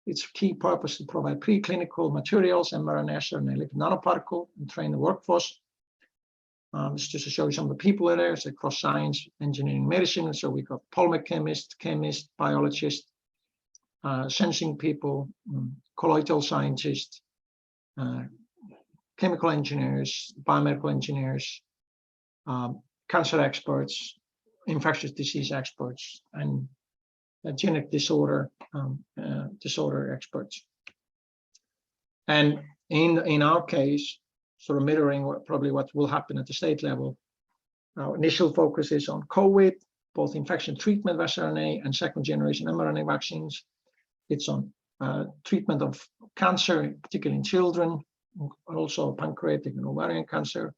Its key purpose to provide preclinical materials, mRNA, RNA, lipid nanoparticle, and train the workforce. This is just to show you some of the people in there. It's across science, engineering, medicine. And so we've got polymer chemists, biologists, sensing people, colloidal scientists, chemical engineers, biomedical engineers, cancer experts, infectious disease experts, and genetic disorder experts. And in our case, sort of mirroring probably what will happen at the state level, our initial focus is on COVID, both infection treatment with RNA and second-generation mRNA vaccines. It's on treatment of cancer, particularly in children, also pancreatic and ovarian cancer,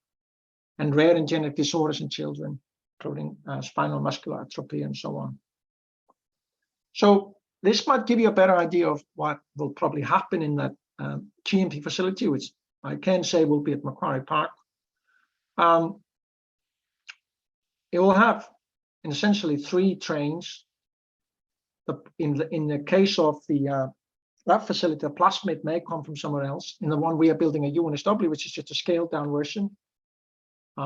and rare and genetic disorders in children, including spinal muscular atrophy and so on. So this might give you a better idea of what will probably happen in that GMP facility, which I can say will be at Macquarie Park. It will have essentially 3 trains. In the case of the that facility, the plasmid may come from somewhere else. In the one we are building at UNSW, which is just a scaled down version. We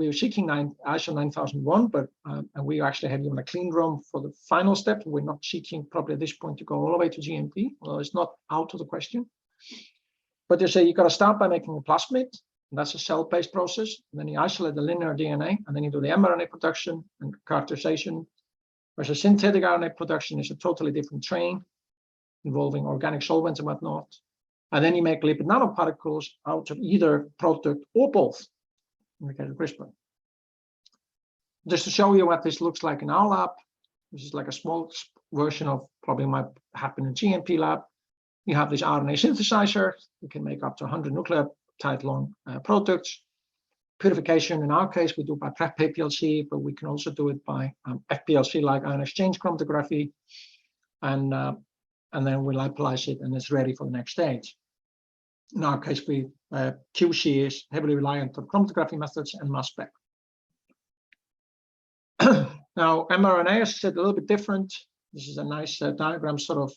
were seeking ISO 9001, but and we actually have even a clean room for the final step. We're not seeking probably at this point to go all the way to GMP, although it's not out of the question. But they say you got to start by making a plasmid, and that's a cell-based process. And then you isolate the linear DNA, and then you do the mRNA production and characterization. Whereas synthetic RNA production is a totally different train involving organic solvents and whatnot. And then you make lipid nanoparticles out of either product or both in the case of CRISPR. Just to show you what this looks like in our lab, this is like a small version of probably might happen in GMP lab. You have this RNA synthesizer. You can make up to 100 nucleotide long products. Purification, in our case, we do by prep PLC, but we can also do it by FPLC, like ion exchange chromatography. And then we lipolize it, and it's ready for the next stage. In our case, QC is heavily reliant on chromatography methods and mass spec. Now, mRNA is a little bit different. This is a nice diagram, sort of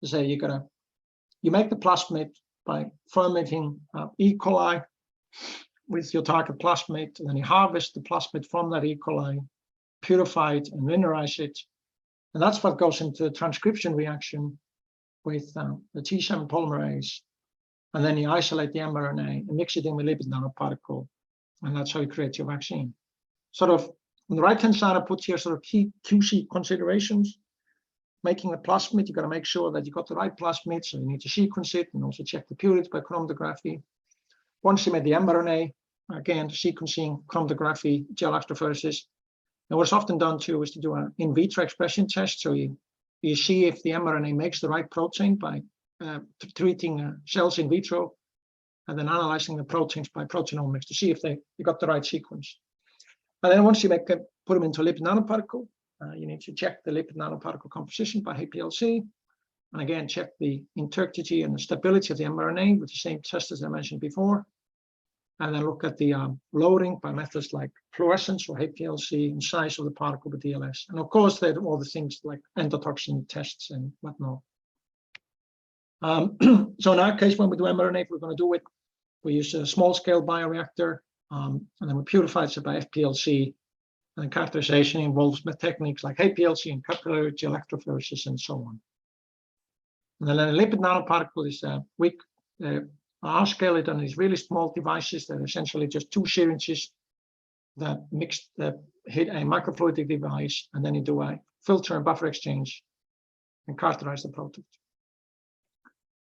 to say you make the plasmid by fermenting E. coli with your target plasmid, and then you harvest the plasmid from that E. coli, purify it and linearize it. And that's what goes into the transcription reaction with the T7 polymerase. And then you isolate the mRNA and mix it in with lipid nanoparticle. And that's how you create your vaccine. Sort of on the right-hand side, I put here sort of key QC considerations. Making a plasmid, you got to make sure that you got the right plasmid. So you need to sequence it and also check the purity by chromatography. Once you made the mRNA, again, sequencing, chromatography, gel electrophoresis. And what's often done too is to do an in vitro expression test. So you see if the mRNA makes the right protein by treating cells in vitro, and then analyzing the proteins by proteinomics to see if you got the right sequence. And then once you put them into a lipid nanoparticle, you need to check the lipid nanoparticle composition by HPLC. And again, check the integrity and the stability of the mRNA with the same test as I mentioned before. And then look at the loading by methods like fluorescence or HPLC and size of the particle with DLS. And of course, they have all the things like endotoxin tests and whatnot. So in our case, when we do mRNA, if we're going to do it, we use a small-scale bioreactor, and then we purify it by FPLC. And then characterization involves techniques like HPLC and capillary electrophoresis and so on. And then a lipid nanoparticle is our skeleton on these really small devices that are essentially just 2 syringes that hit a microfluidic device, and then you do a filter and buffer exchange and characterize the product.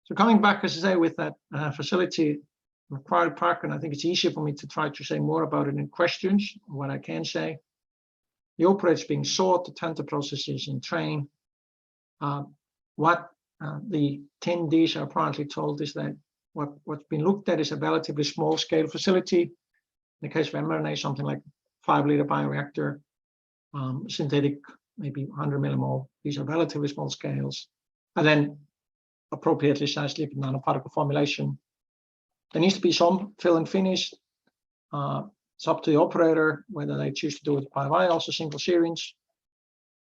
So coming back, as I say, with that facility required park, and I think it's easier for me to try to say more about it in questions. What I can say, the operator is being sought to tender processes and train. What the attendees are apparently told is that what's been looked at is a relatively small scale facility. In the case of mRNA, something like 5-liter bioreactor, synthetic, maybe 100 millimole. These are relatively small scales. And then appropriately sized lipid nanoparticle formulation. There needs to be some fill and finish. It's up to the operator whether they choose to do it by vials or single syringe.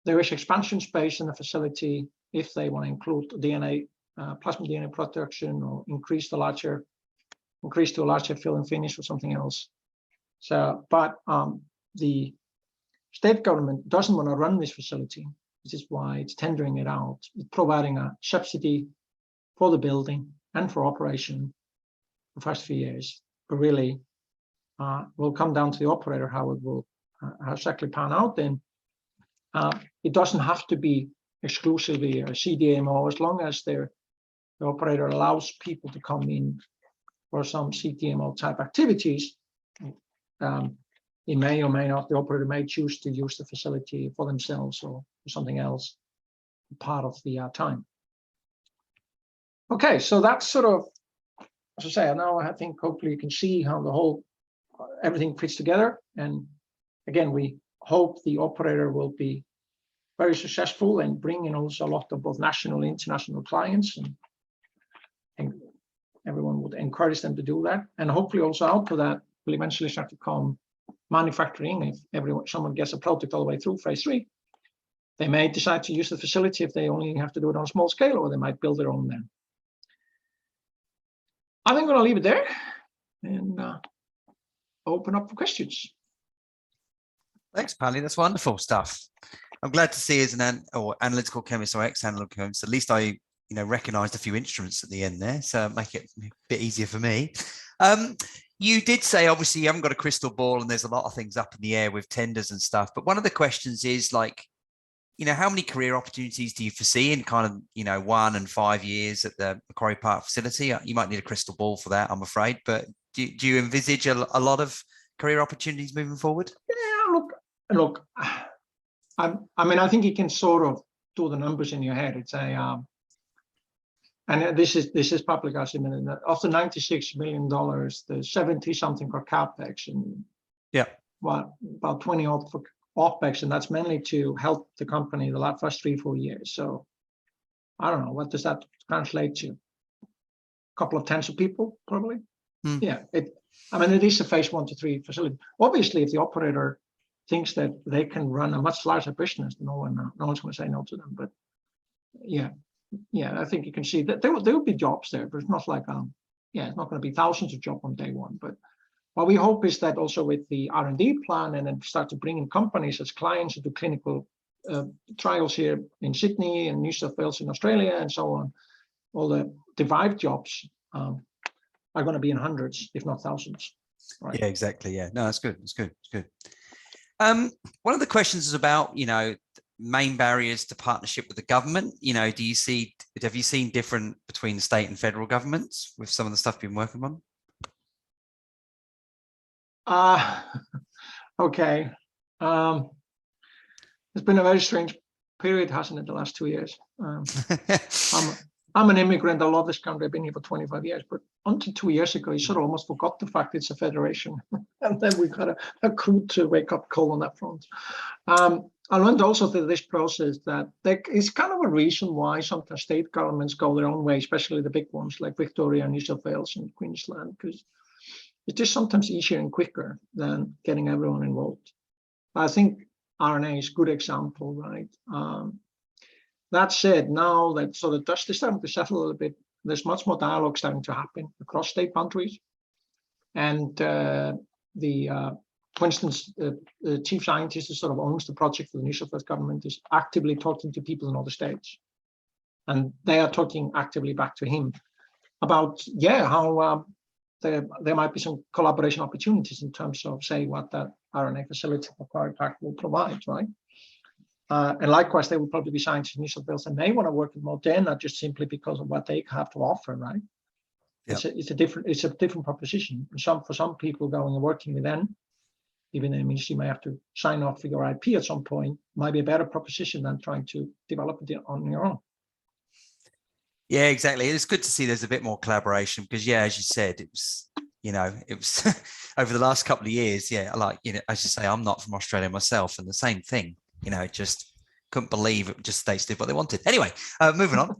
There is expansion space in the facility if they want to include DNA, plasmid DNA production, or increase to a larger fill and finish or something else. So, but the state government doesn't want to run this facility, which is why it's tendering it out, providing a subsidy for the building and for operation the first few years. But really, will come down to the operator how it will how exactly pan out. Then it doesn't have to be exclusively a CDMO as long as the operator allows people to come in for some CDMO type activities. It may or may not, the operator may choose to use the facility for themselves or something else part of the time. Okay, so that's sort of, as I say, now I think hopefully you can see how the whole, everything fits together. And again, we hope the operator will be very successful and bring in also a lot of both national and international clients. And everyone would encourage them to do that. And hopefully also out of that will eventually start to come manufacturing. If someone gets a product all the way through phase 3, they may decide to use the facility if they only have to do it on a small scale, or they might build their own then. I think I'm going to leave it there and open up for questions. Thanks, Pally. That's wonderful stuff. I'm glad to see as an analytical chemist or ex-analytical chemist, at least I recognized a few instruments at the end there, so make it a bit easier for me. You did say, obviously, you haven't got a crystal ball and there's a lot of things up in the air with tenders and stuff. But one of the questions is like, how many career opportunities do you foresee in kind of, 1 and 5 years at the Macquarie Park facility? You might need a crystal ball for that, I'm afraid. But do you envisage a lot of career opportunities moving forward? Yeah, look. I mean, I think you can sort of do the numbers in your head. It's a and this is public estimate. Of the $96 million, there's 70-something for capex, and about 20 odd for OpEx, and that's mainly to help the company the first 3-4 years. So I don't know, what does that translate to? A couple of tens of people, probably. Yeah, it is a phase 1 to 3 facility. Obviously, if the operator thinks that they can run a much larger business, no one's going to say no to them. But yeah, I think you can see that there will be jobs there, but it's not like it's not going to be thousands of jobs on day one. But what we hope is that also with the R&D plan, and then start to bring in companies as clients to do clinical trials here in Sydney and New South Wales in Australia and so on, all the derived jobs are going to be in hundreds, if not thousands. Right? Yeah, exactly. Yeah, no, that's good. It's good. It's good. One of the questions is about, main barriers to partnership with the government. Have you seen different between the state and federal governments with some of the stuff you've been working on? Okay. It's been a very strange period, hasn't it, the last 2 years? I'm an immigrant. I love this country. I've been here for 25 years, but until 2 years ago, you sort of almost forgot the fact it's a federation. And then we got a crude wake-up call on that front. I learned also through this process that there is kind of a reason why sometimes state governments go their own way, especially the big ones like Victoria, New South Wales, and Queensland, because it's just sometimes easier and quicker than getting everyone involved. I think RNA is a good example, right? That said, now that sort of dust is starting to settle a little bit, there's much more dialogue starting to happen across state boundaries. And for instance, the chief scientist who sort of owns the project for the New South Wales government is actively talking to people in other states. And they are talking actively back to him about, how there might be some collaboration opportunities in terms of, say, what that RNA facility for Purification will provide, right? And likewise, there will probably be scientists in New South Wales that may want to work with Moderna just simply because of what they have to offer, right? Yep. It's a different proposition. For some people going and working with them, even though it means you may have to sign off for your IP at some point, might be a better proposition than trying to develop it on your own. Yeah, exactly. It's good to see there's a bit more collaboration because, as you said, it was over the last couple of years. Yeah, as you say, I'm not from Australia myself, and the same thing. Just couldn't believe it. Just states did what they wanted. Anyway, moving on.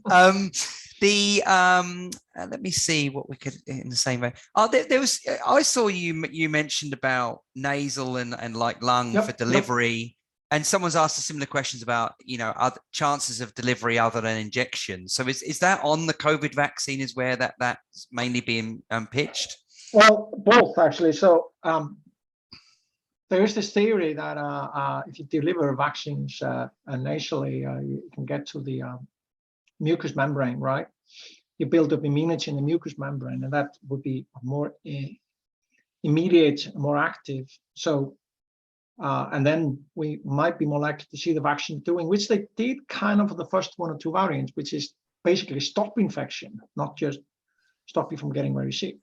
Let me see what we could in the same way. There was. I saw you mentioned about nasal and like lung for delivery. And someone's asked similar questions about, other chances of delivery other than injection. So is that on the COVID vaccine is where that's mainly being pitched? Well, both actually. So there is this theory that if you deliver vaccines nasally, you can get to the mucous membrane, right? You build up immunity in the mucous membrane, and that would be more immediate, more active. So and then we might be more likely to see the vaccine doing, which they did kind of for the first 1 or 2 variants, which is basically stop infection, not just stop you from getting very sick.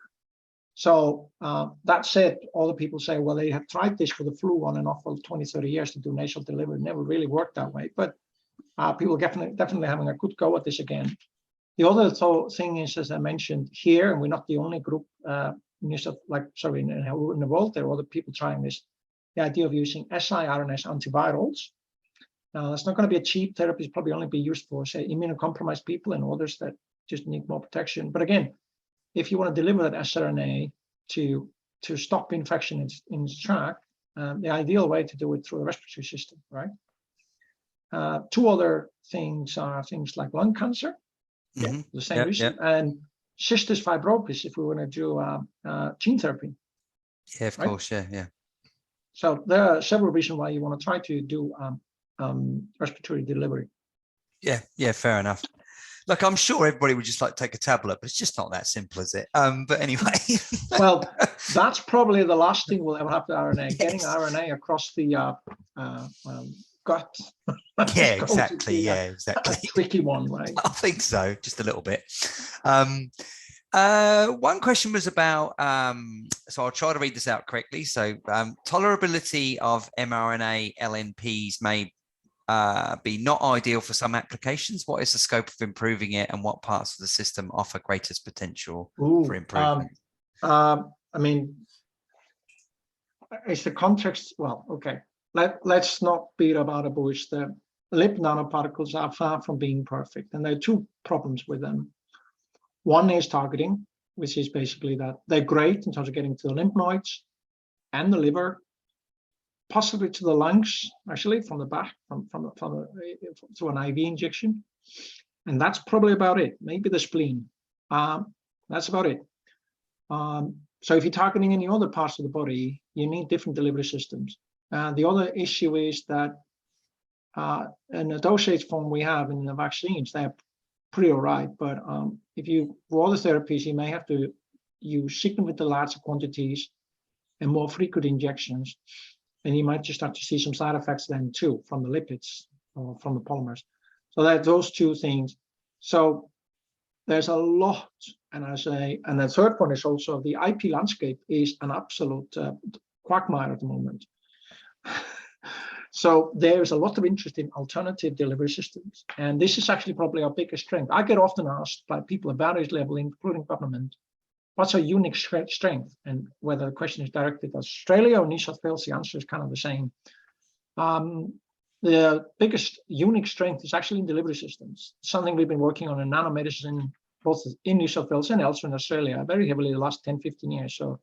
So that said, all the people say, well, they have tried this for the flu on and off for 20, 30 years to do nasal delivery. It never really worked that way. But people are definitely having a good go at this again. The other thing is, as I mentioned here, and we're not the only group in the world, there are other people trying this. The idea of using siRNA antivirals. Now, it's not going to be a cheap therapy. It's probably only be used for, say, immunocompromised people and others that just need more protection. But again, if you want to deliver that siRNA to stop infection in its track, the ideal way to do it through the respiratory system, right? 2 other things are things like lung cancer, the same reason, and cystic fibrosis if we want to do gene therapy. Yeah, of course, yeah. So there are several reasons why you want to try to do respiratory delivery. Yeah, fair enough. Look, I'm sure everybody would just like to take a tablet, but it's just not that simple, is it? But anyway. Well, that's probably the last thing we'll ever have to RNA. Yes. Getting RNA across the gut. Yeah, exactly. Exactly. A tricky one, right? I think so, just a little bit. One question was about, so I'll try to read this out correctly. So tolerability of mRNA LNPs may be not ideal for some applications. What is the scope of improving it, and what parts of the system offer greatest potential for improvement? I mean, it's the context. Well, okay. Let's not beat about a bush. The lipid nanoparticles are far from being perfect, and there are 2 problems with them. One is targeting, which is basically that they're great in terms of getting to the lymph nodes and the liver, possibly to the lungs, actually from the back, through an IV injection, and that's probably about it. Maybe the spleen. That's about it. So if you're targeting any other parts of the body, you need different delivery systems. The other issue is that in the dosage form we have in the vaccines, they're pretty all right. But if you, for other therapies, you may have to use significantly larger quantities and more frequent injections. And you might just start to see some side effects then too from the lipids or from the polymers. So that those two things. So there's a lot, and the third point is also the IP landscape is an absolute quagmire at the moment. So there's a lot of interest in alternative delivery systems, and this is actually probably our biggest strength. I get often asked by people at various levels, including government, what's our unique strength, and whether the question is directed at Australia or New South Wales, the answer is kind of the same. The biggest unique strength is actually in delivery systems, something we've been working on in nanomedicine, both in New South Wales and elsewhere in Australia, very heavily the last 10, 15 years, so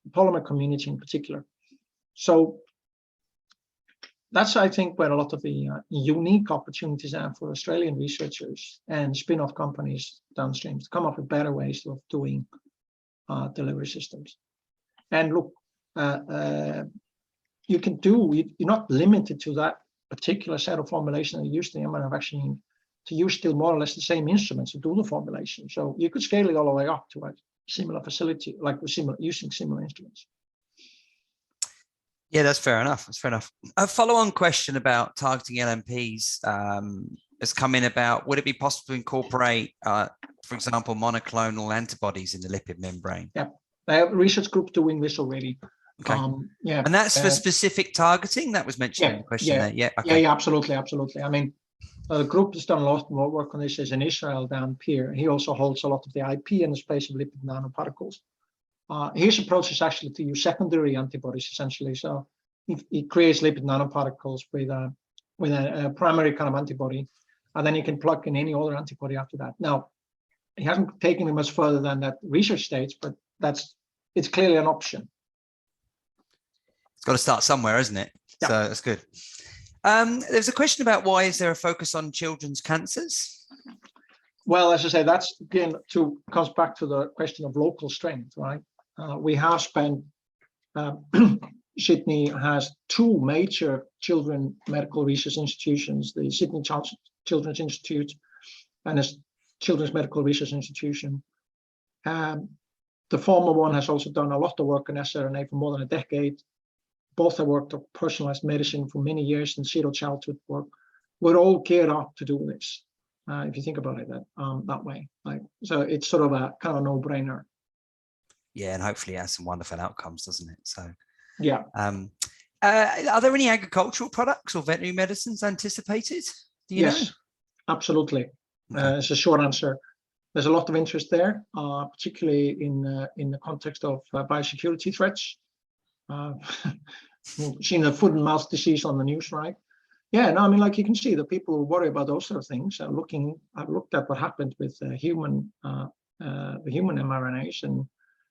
the polymer community in particular. So that's, I think, where a lot of the unique opportunities are for Australian researchers and spin-off companies downstream to come up with better ways of doing delivery systems. And look, you can do, you're not limited to that particular set of formulation that you use in the mRNA vaccine to use still more or less the same instruments to do the formulation. So you could scale it all the way up to a similar facility, like using similar instruments. Yeah, that's fair enough. That's fair enough. A follow-on question about targeting LNPs has come in about, would it be possible to incorporate, for example, monoclonal antibodies in the lipid membrane? Yeah, I have a research group doing this already. Okay. Yeah, and that's for specific targeting that was mentioned in the question there. Yeah, okay. Yeah, absolutely. I mean, the group has done a lot more work on this is in Israel down here. He also holds a lot of the IP in the space of lipid nanoparticles. His approach is actually to use secondary antibodies essentially. So he creates lipid nanoparticles with a primary kind of antibody, and then you can plug in any other antibody after that. Now, he hasn't taken it much further than that research stage, but it's clearly an option. It's got to start somewhere, isn't it? Yeah. So that's good. There's a question about why is there a focus on children's cancers? Well, as I say, that's again comes back to the question of local strength, right? We have spent, Sydney has two major children medical research institutions, the Sydney Children's Institute and the Children's Medical Research Institution. The former one has also done a lot of work on sRNA for more than a decade. Both have worked on personalized medicine for many years and zero childhood work. We're all geared up to do this, if you think about it that way. So it's sort of a kind of a no-brainer. Yeah, and hopefully it has some wonderful outcomes, doesn't it? So yeah. Are there any agricultural products or veterinary medicines anticipated? Do you know? Absolutely. Okay. It's a short answer. There's a lot of interest there, particularly in the context of biosecurity threats. You've seen the foot and mouth disease on the news, right? Yeah, no, I mean, like you can see the people who worry about those sort of things are looking. I've looked at what happened with the human mRNAs, and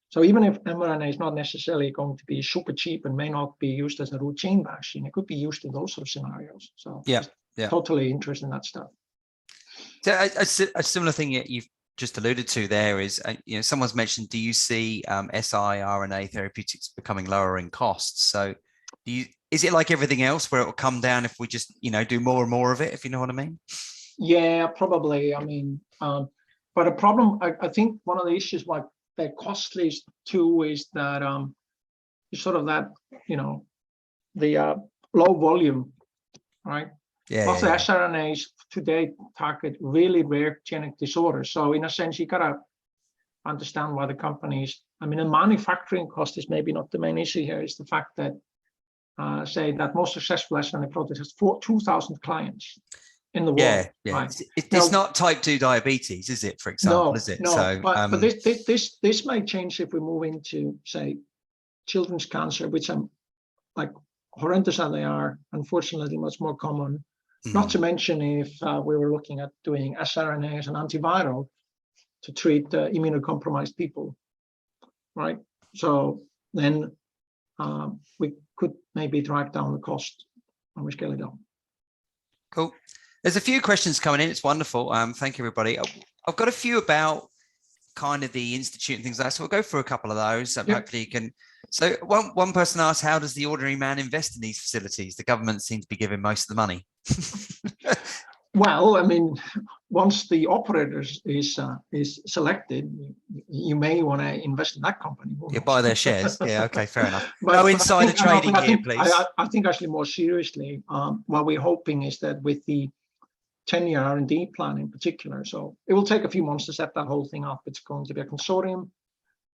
so even if mRNA is not necessarily going to be super cheap and may not be used as a routine vaccine, it could be used in those sort of scenarios. So yeah, totally interested in that stuff. So a similar thing you've just alluded to there is, someone's mentioned, do you see siRNA therapeutics becoming lower in costs? So is it like everything else where it will come down if we just, do more and more of it, if you know what I mean? Yeah, probably. I mean, but a problem, I think one of the issues why they're costly too is that sort of that, the low volume, right? Yeah. Most of the sRNAs today target really rare genetic disorders. So in a sense, you gotta understand why the companies, I mean, the manufacturing cost is maybe not the main issue here. It's the fact that, say that most successful sRNA product has 2,000 clients in the world. Yeah. Right? It's not type 2 diabetes, is it, for example, is it? No, so, but this may change if we move into, say, children's cancer, which I'm like horrendous as they are, unfortunately much more common. Not to mention if we were looking at doing sRNA as an antiviral to treat immunocompromised people, right? So then we could maybe drive down the cost when we scale it up. Cool. There's a few questions coming in. It's wonderful. Thank you, everybody. I've got a few about kind of the institute and things like that. So we'll go through a couple of those. Hopefully you can. So one person asked, how does the ordinary man invest in these facilities? The government seems to be giving most of the money. Well, I mean, once the operator is selected, you may want to invest in that company. You buy their shares. Yeah, okay, fair enough. But, no insider trading here, please. I think actually more seriously, what we're hoping is that with the 10-year R&D plan in particular, so it will take a few months to set that whole thing up. It's going to be a consortium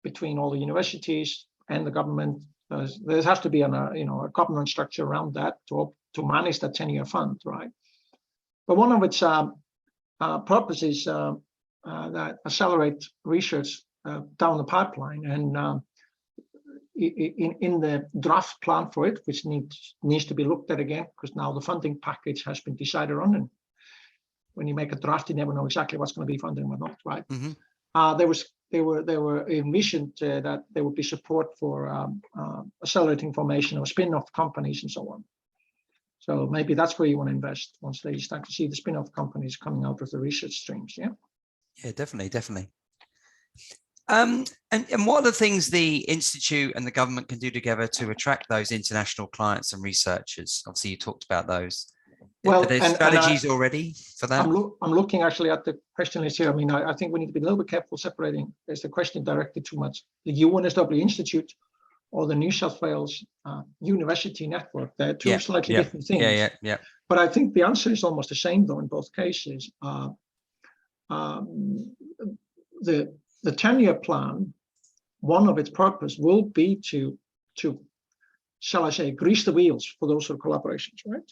between all the universities and the government. There has to be a governance structure around that to manage that 10-year fund, right? But one of its purposes that accelerate research down the pipeline, and in the draft plan for it, which needs to be looked at again, because now the funding package has been decided on, and when you make a draft, you never know exactly what's going to be funded and whatnot, right? Mm-hmm. They were envisioned that there would be support for accelerating formation of spin-off companies and so on. So maybe that's where you want to invest once they start to see the spin-off companies coming out of the research streams. Yeah. Yeah, definitely. And what are the things the institute and the government can do together to attract those international clients and researchers? Obviously, you talked about those. Well, are there strategies already for that? I'm looking actually at the question list here. I mean, I think we need to be a little bit careful separating. Is the question directed too much the UNSW Institute or the New South Wales University Network? They're two slightly different things. Yeah. But I think the answer is almost the same, though, in both cases. The 10-year plan, one of its purpose will be to, shall I say, grease the wheels for those sort of collaborations, right?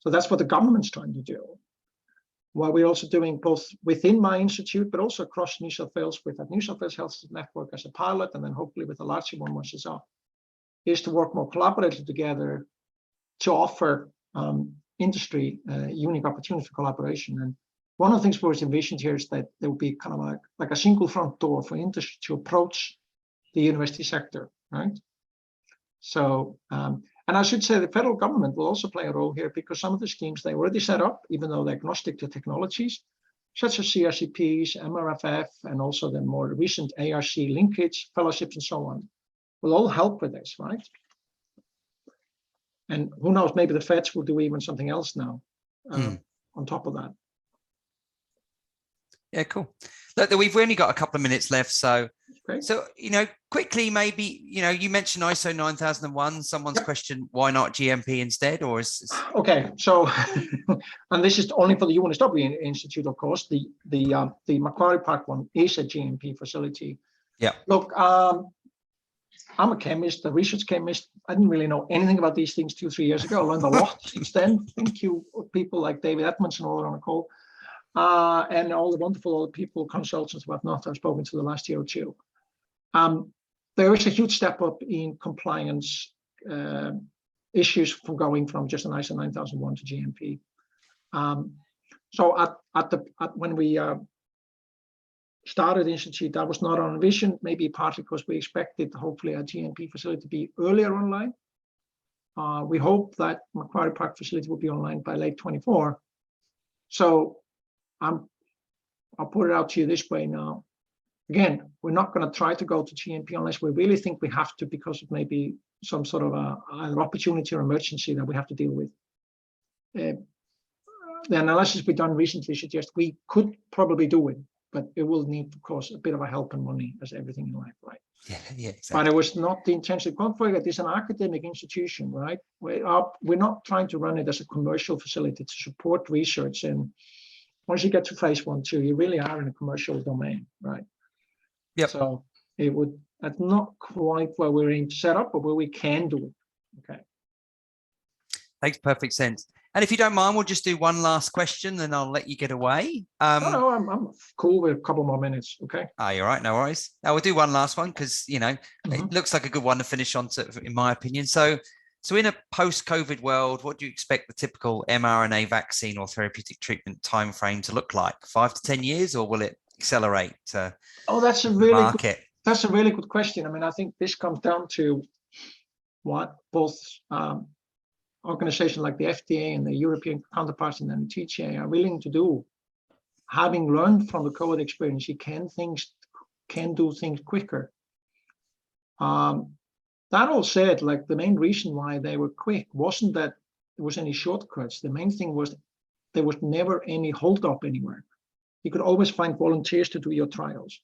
So that's what the government's trying to do. While we're also doing both within my institute, but also across New South Wales with that New South Wales Health Network as a pilot, and then hopefully with a larger one once it's up, is to work more collaboratively together to offer industry unique opportunity for collaboration. And one of the things we've envisioned here is that there will be kind of like a single front door for industry to approach the university sector, right? So, and I should say the federal government will also play a role here, because some of the schemes they already set up, even though they're agnostic to technologies, such as CRCPs, MRFF, and also the more recent ARC linkage fellowships and so on, will all help with this, right? And who knows, maybe the feds will do even something else now on top of that. Yeah, cool. Look, we've only got a couple of minutes left, so quickly, maybe you mentioned ISO 9001. Someone's question: why not GMP instead? Or is okay? So, and this is only for the UNSW Institute, of course. The Macquarie Park one is a GMP facility. Yeah. Look, I'm a chemist, a research chemist. I didn't really know anything about these things 2-3 years ago. I learned a lot since then. Thank you, people like David Edmondson, all on the call. And all the wonderful people, consultants, whatnot, I've spoken to the last year or two. There is a huge step up in compliance issues from going from just an ISO 9001 to GMP. So when we started the institute, that was not our vision, maybe partly because we expected hopefully a GMP facility to be earlier online. We hope that Macquarie Park facility will be online by late 24. So I'll put it out to you this way now. Again, we're not going to try to go to GMP unless we really think we have to, because of maybe some sort of an opportunity or emergency that we have to deal with. The analysis we've done recently suggests we could probably do it, but it will need, of course, a bit of a help and money, as everything in life, right? Yeah, exactly. But it was not the intention. Don't forget, it's an academic institution, right? We're not trying to run it as a commercial facility to support research. And once you get to phase 1, 2, you really are in a commercial domain, right? Yep. So that's not quite where we're in set up, but where we can do it. Okay. Makes perfect sense. And if you don't mind, we'll just do one last question, then I'll let you get away. No, I'm cool with a couple more minutes. Okay. You're right. No worries. Now we'll do one last one because, it looks like a good one to finish on, in my opinion. So in a post-COVID world, what do you expect the typical mRNA vaccine or therapeutic treatment timeframe to look like? 5 to 10 years, or will it accelerate? That's a really good question. I mean, I think this comes down to what both organizations like the FDA and the European counterparts and the TGA are willing to do. Having learned from the COVID experience, you can do things quicker. That all said, like the main reason why they were quick wasn't that there was any shortcuts. The main thing was there was never any hold up anywhere. You could always find volunteers to do your trials.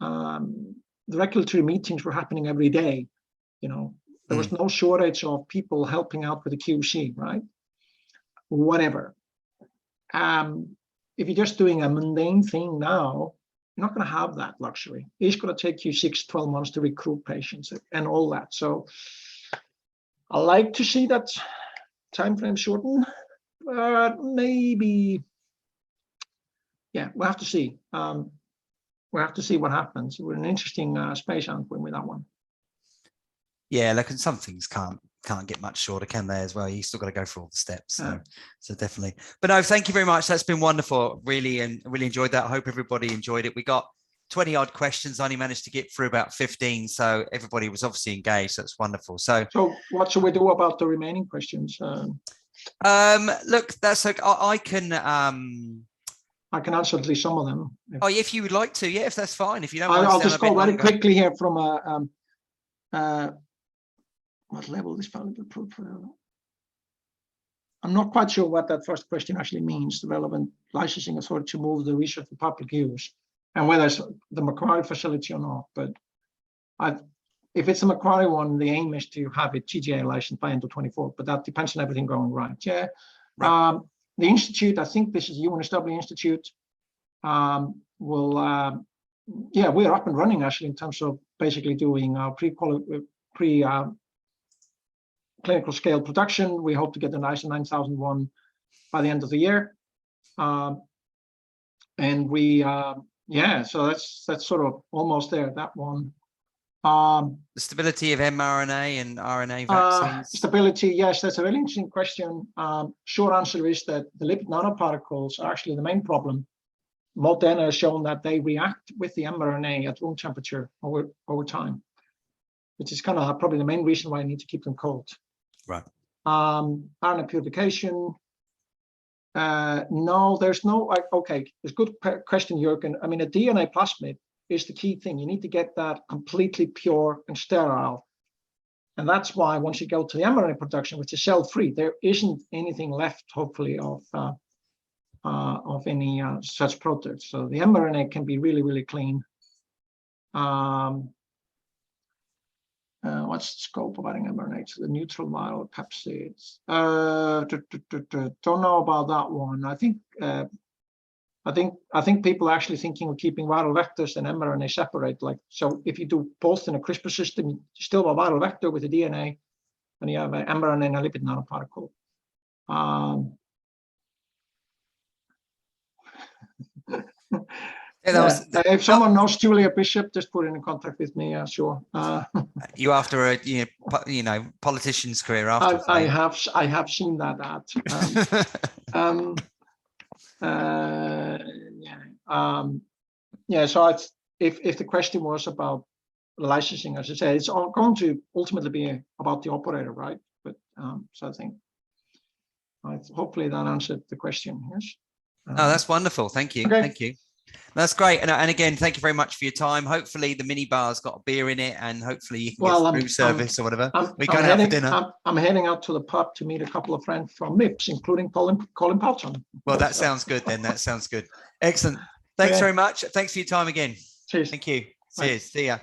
The regulatory meetings were happening every day. You know, there was no shortage of people helping out with the QC, right? Whatever. If you're just doing a mundane thing now, you're not going to have that luxury. It's going to take you 6-12 months to recruit patients and all that. So I like to see that time frame shorten, but maybe, yeah, we'll have to see. We'll have to see what happens. We're in an interesting space, aren't we, with that one? Yeah, like, and some things can't get much shorter, can they, as well? You still got to go through all the steps. So definitely. But no, thank you very much. That's been wonderful, really, and really enjoyed that. I hope everybody enjoyed it. We got 20 odd questions. I only managed to get through about 15, so everybody was obviously engaged. That's wonderful. So what should we do about the remaining questions? Look, that's like I can answer at least some of them. If you would like to, yeah, if that's fine. If you don't, I'll just go very quickly here from what level is valuable proof? I'm not quite sure what that first question actually means. The relevant licensing authority to move the research for public use, and whether it's the Macquarie facility or not. But if it's a Macquarie one, the aim is to have it TGA licensed by end of 24. But that depends on everything going right. Yeah. Right. The institute, I think this is UNSW Institute, we're up and running actually in terms of basically doing clinical scale production. We hope to get the ISO 9001 by the end of the year. And we, so that's sort of almost there, that one. The stability of mRNA and RNA vaccines. Stability, yes, that's a really interesting question. Short answer is that the lipid nanoparticles are actually the main problem. Moderna has shown that they react with the mRNA at room temperature over time, which is kind of probably the main reason why you need to keep them cold. Right. RNA purification. No, there's no, okay, it's a good question, Jürgen. I mean, a DNA plasmid is the key thing. You need to get that completely pure and sterile. And that's why once you go to the mRNA production, which is cell-free, there isn't anything left, hopefully, of any such products. So the mRNA can be really, really clean. What's the scope of adding mRNA to the neutral viral peptides? Don't know about that one. I think people are actually thinking of keeping viral vectors and mRNA separate. Like, so if you do both in a CRISPR system, you still have a viral vector with a DNA, and you have an mRNA and a lipid nanoparticle. If someone knows Julia Bishop, just put in contact with me. Sure. You after a politician's career after? I have seen that ad. So if the question was about licensing, as I say, it's going to ultimately be about the operator, right? But so I think hopefully that answered the question. Yes. Oh, that's wonderful. Thank you. Okay. Thank you. That's great. And again, thank you very much for your time. Hopefully the mini bar's got a beer in it, and hopefully you can get room service or whatever. We can have for dinner. I'm heading out to the pub to meet a couple of friends from MIPS, including Colin Powton. Well, that sounds good then. That sounds good. Excellent. Thanks very much. Thanks for your time again. Cheers. Thank you. Cheers. See ya.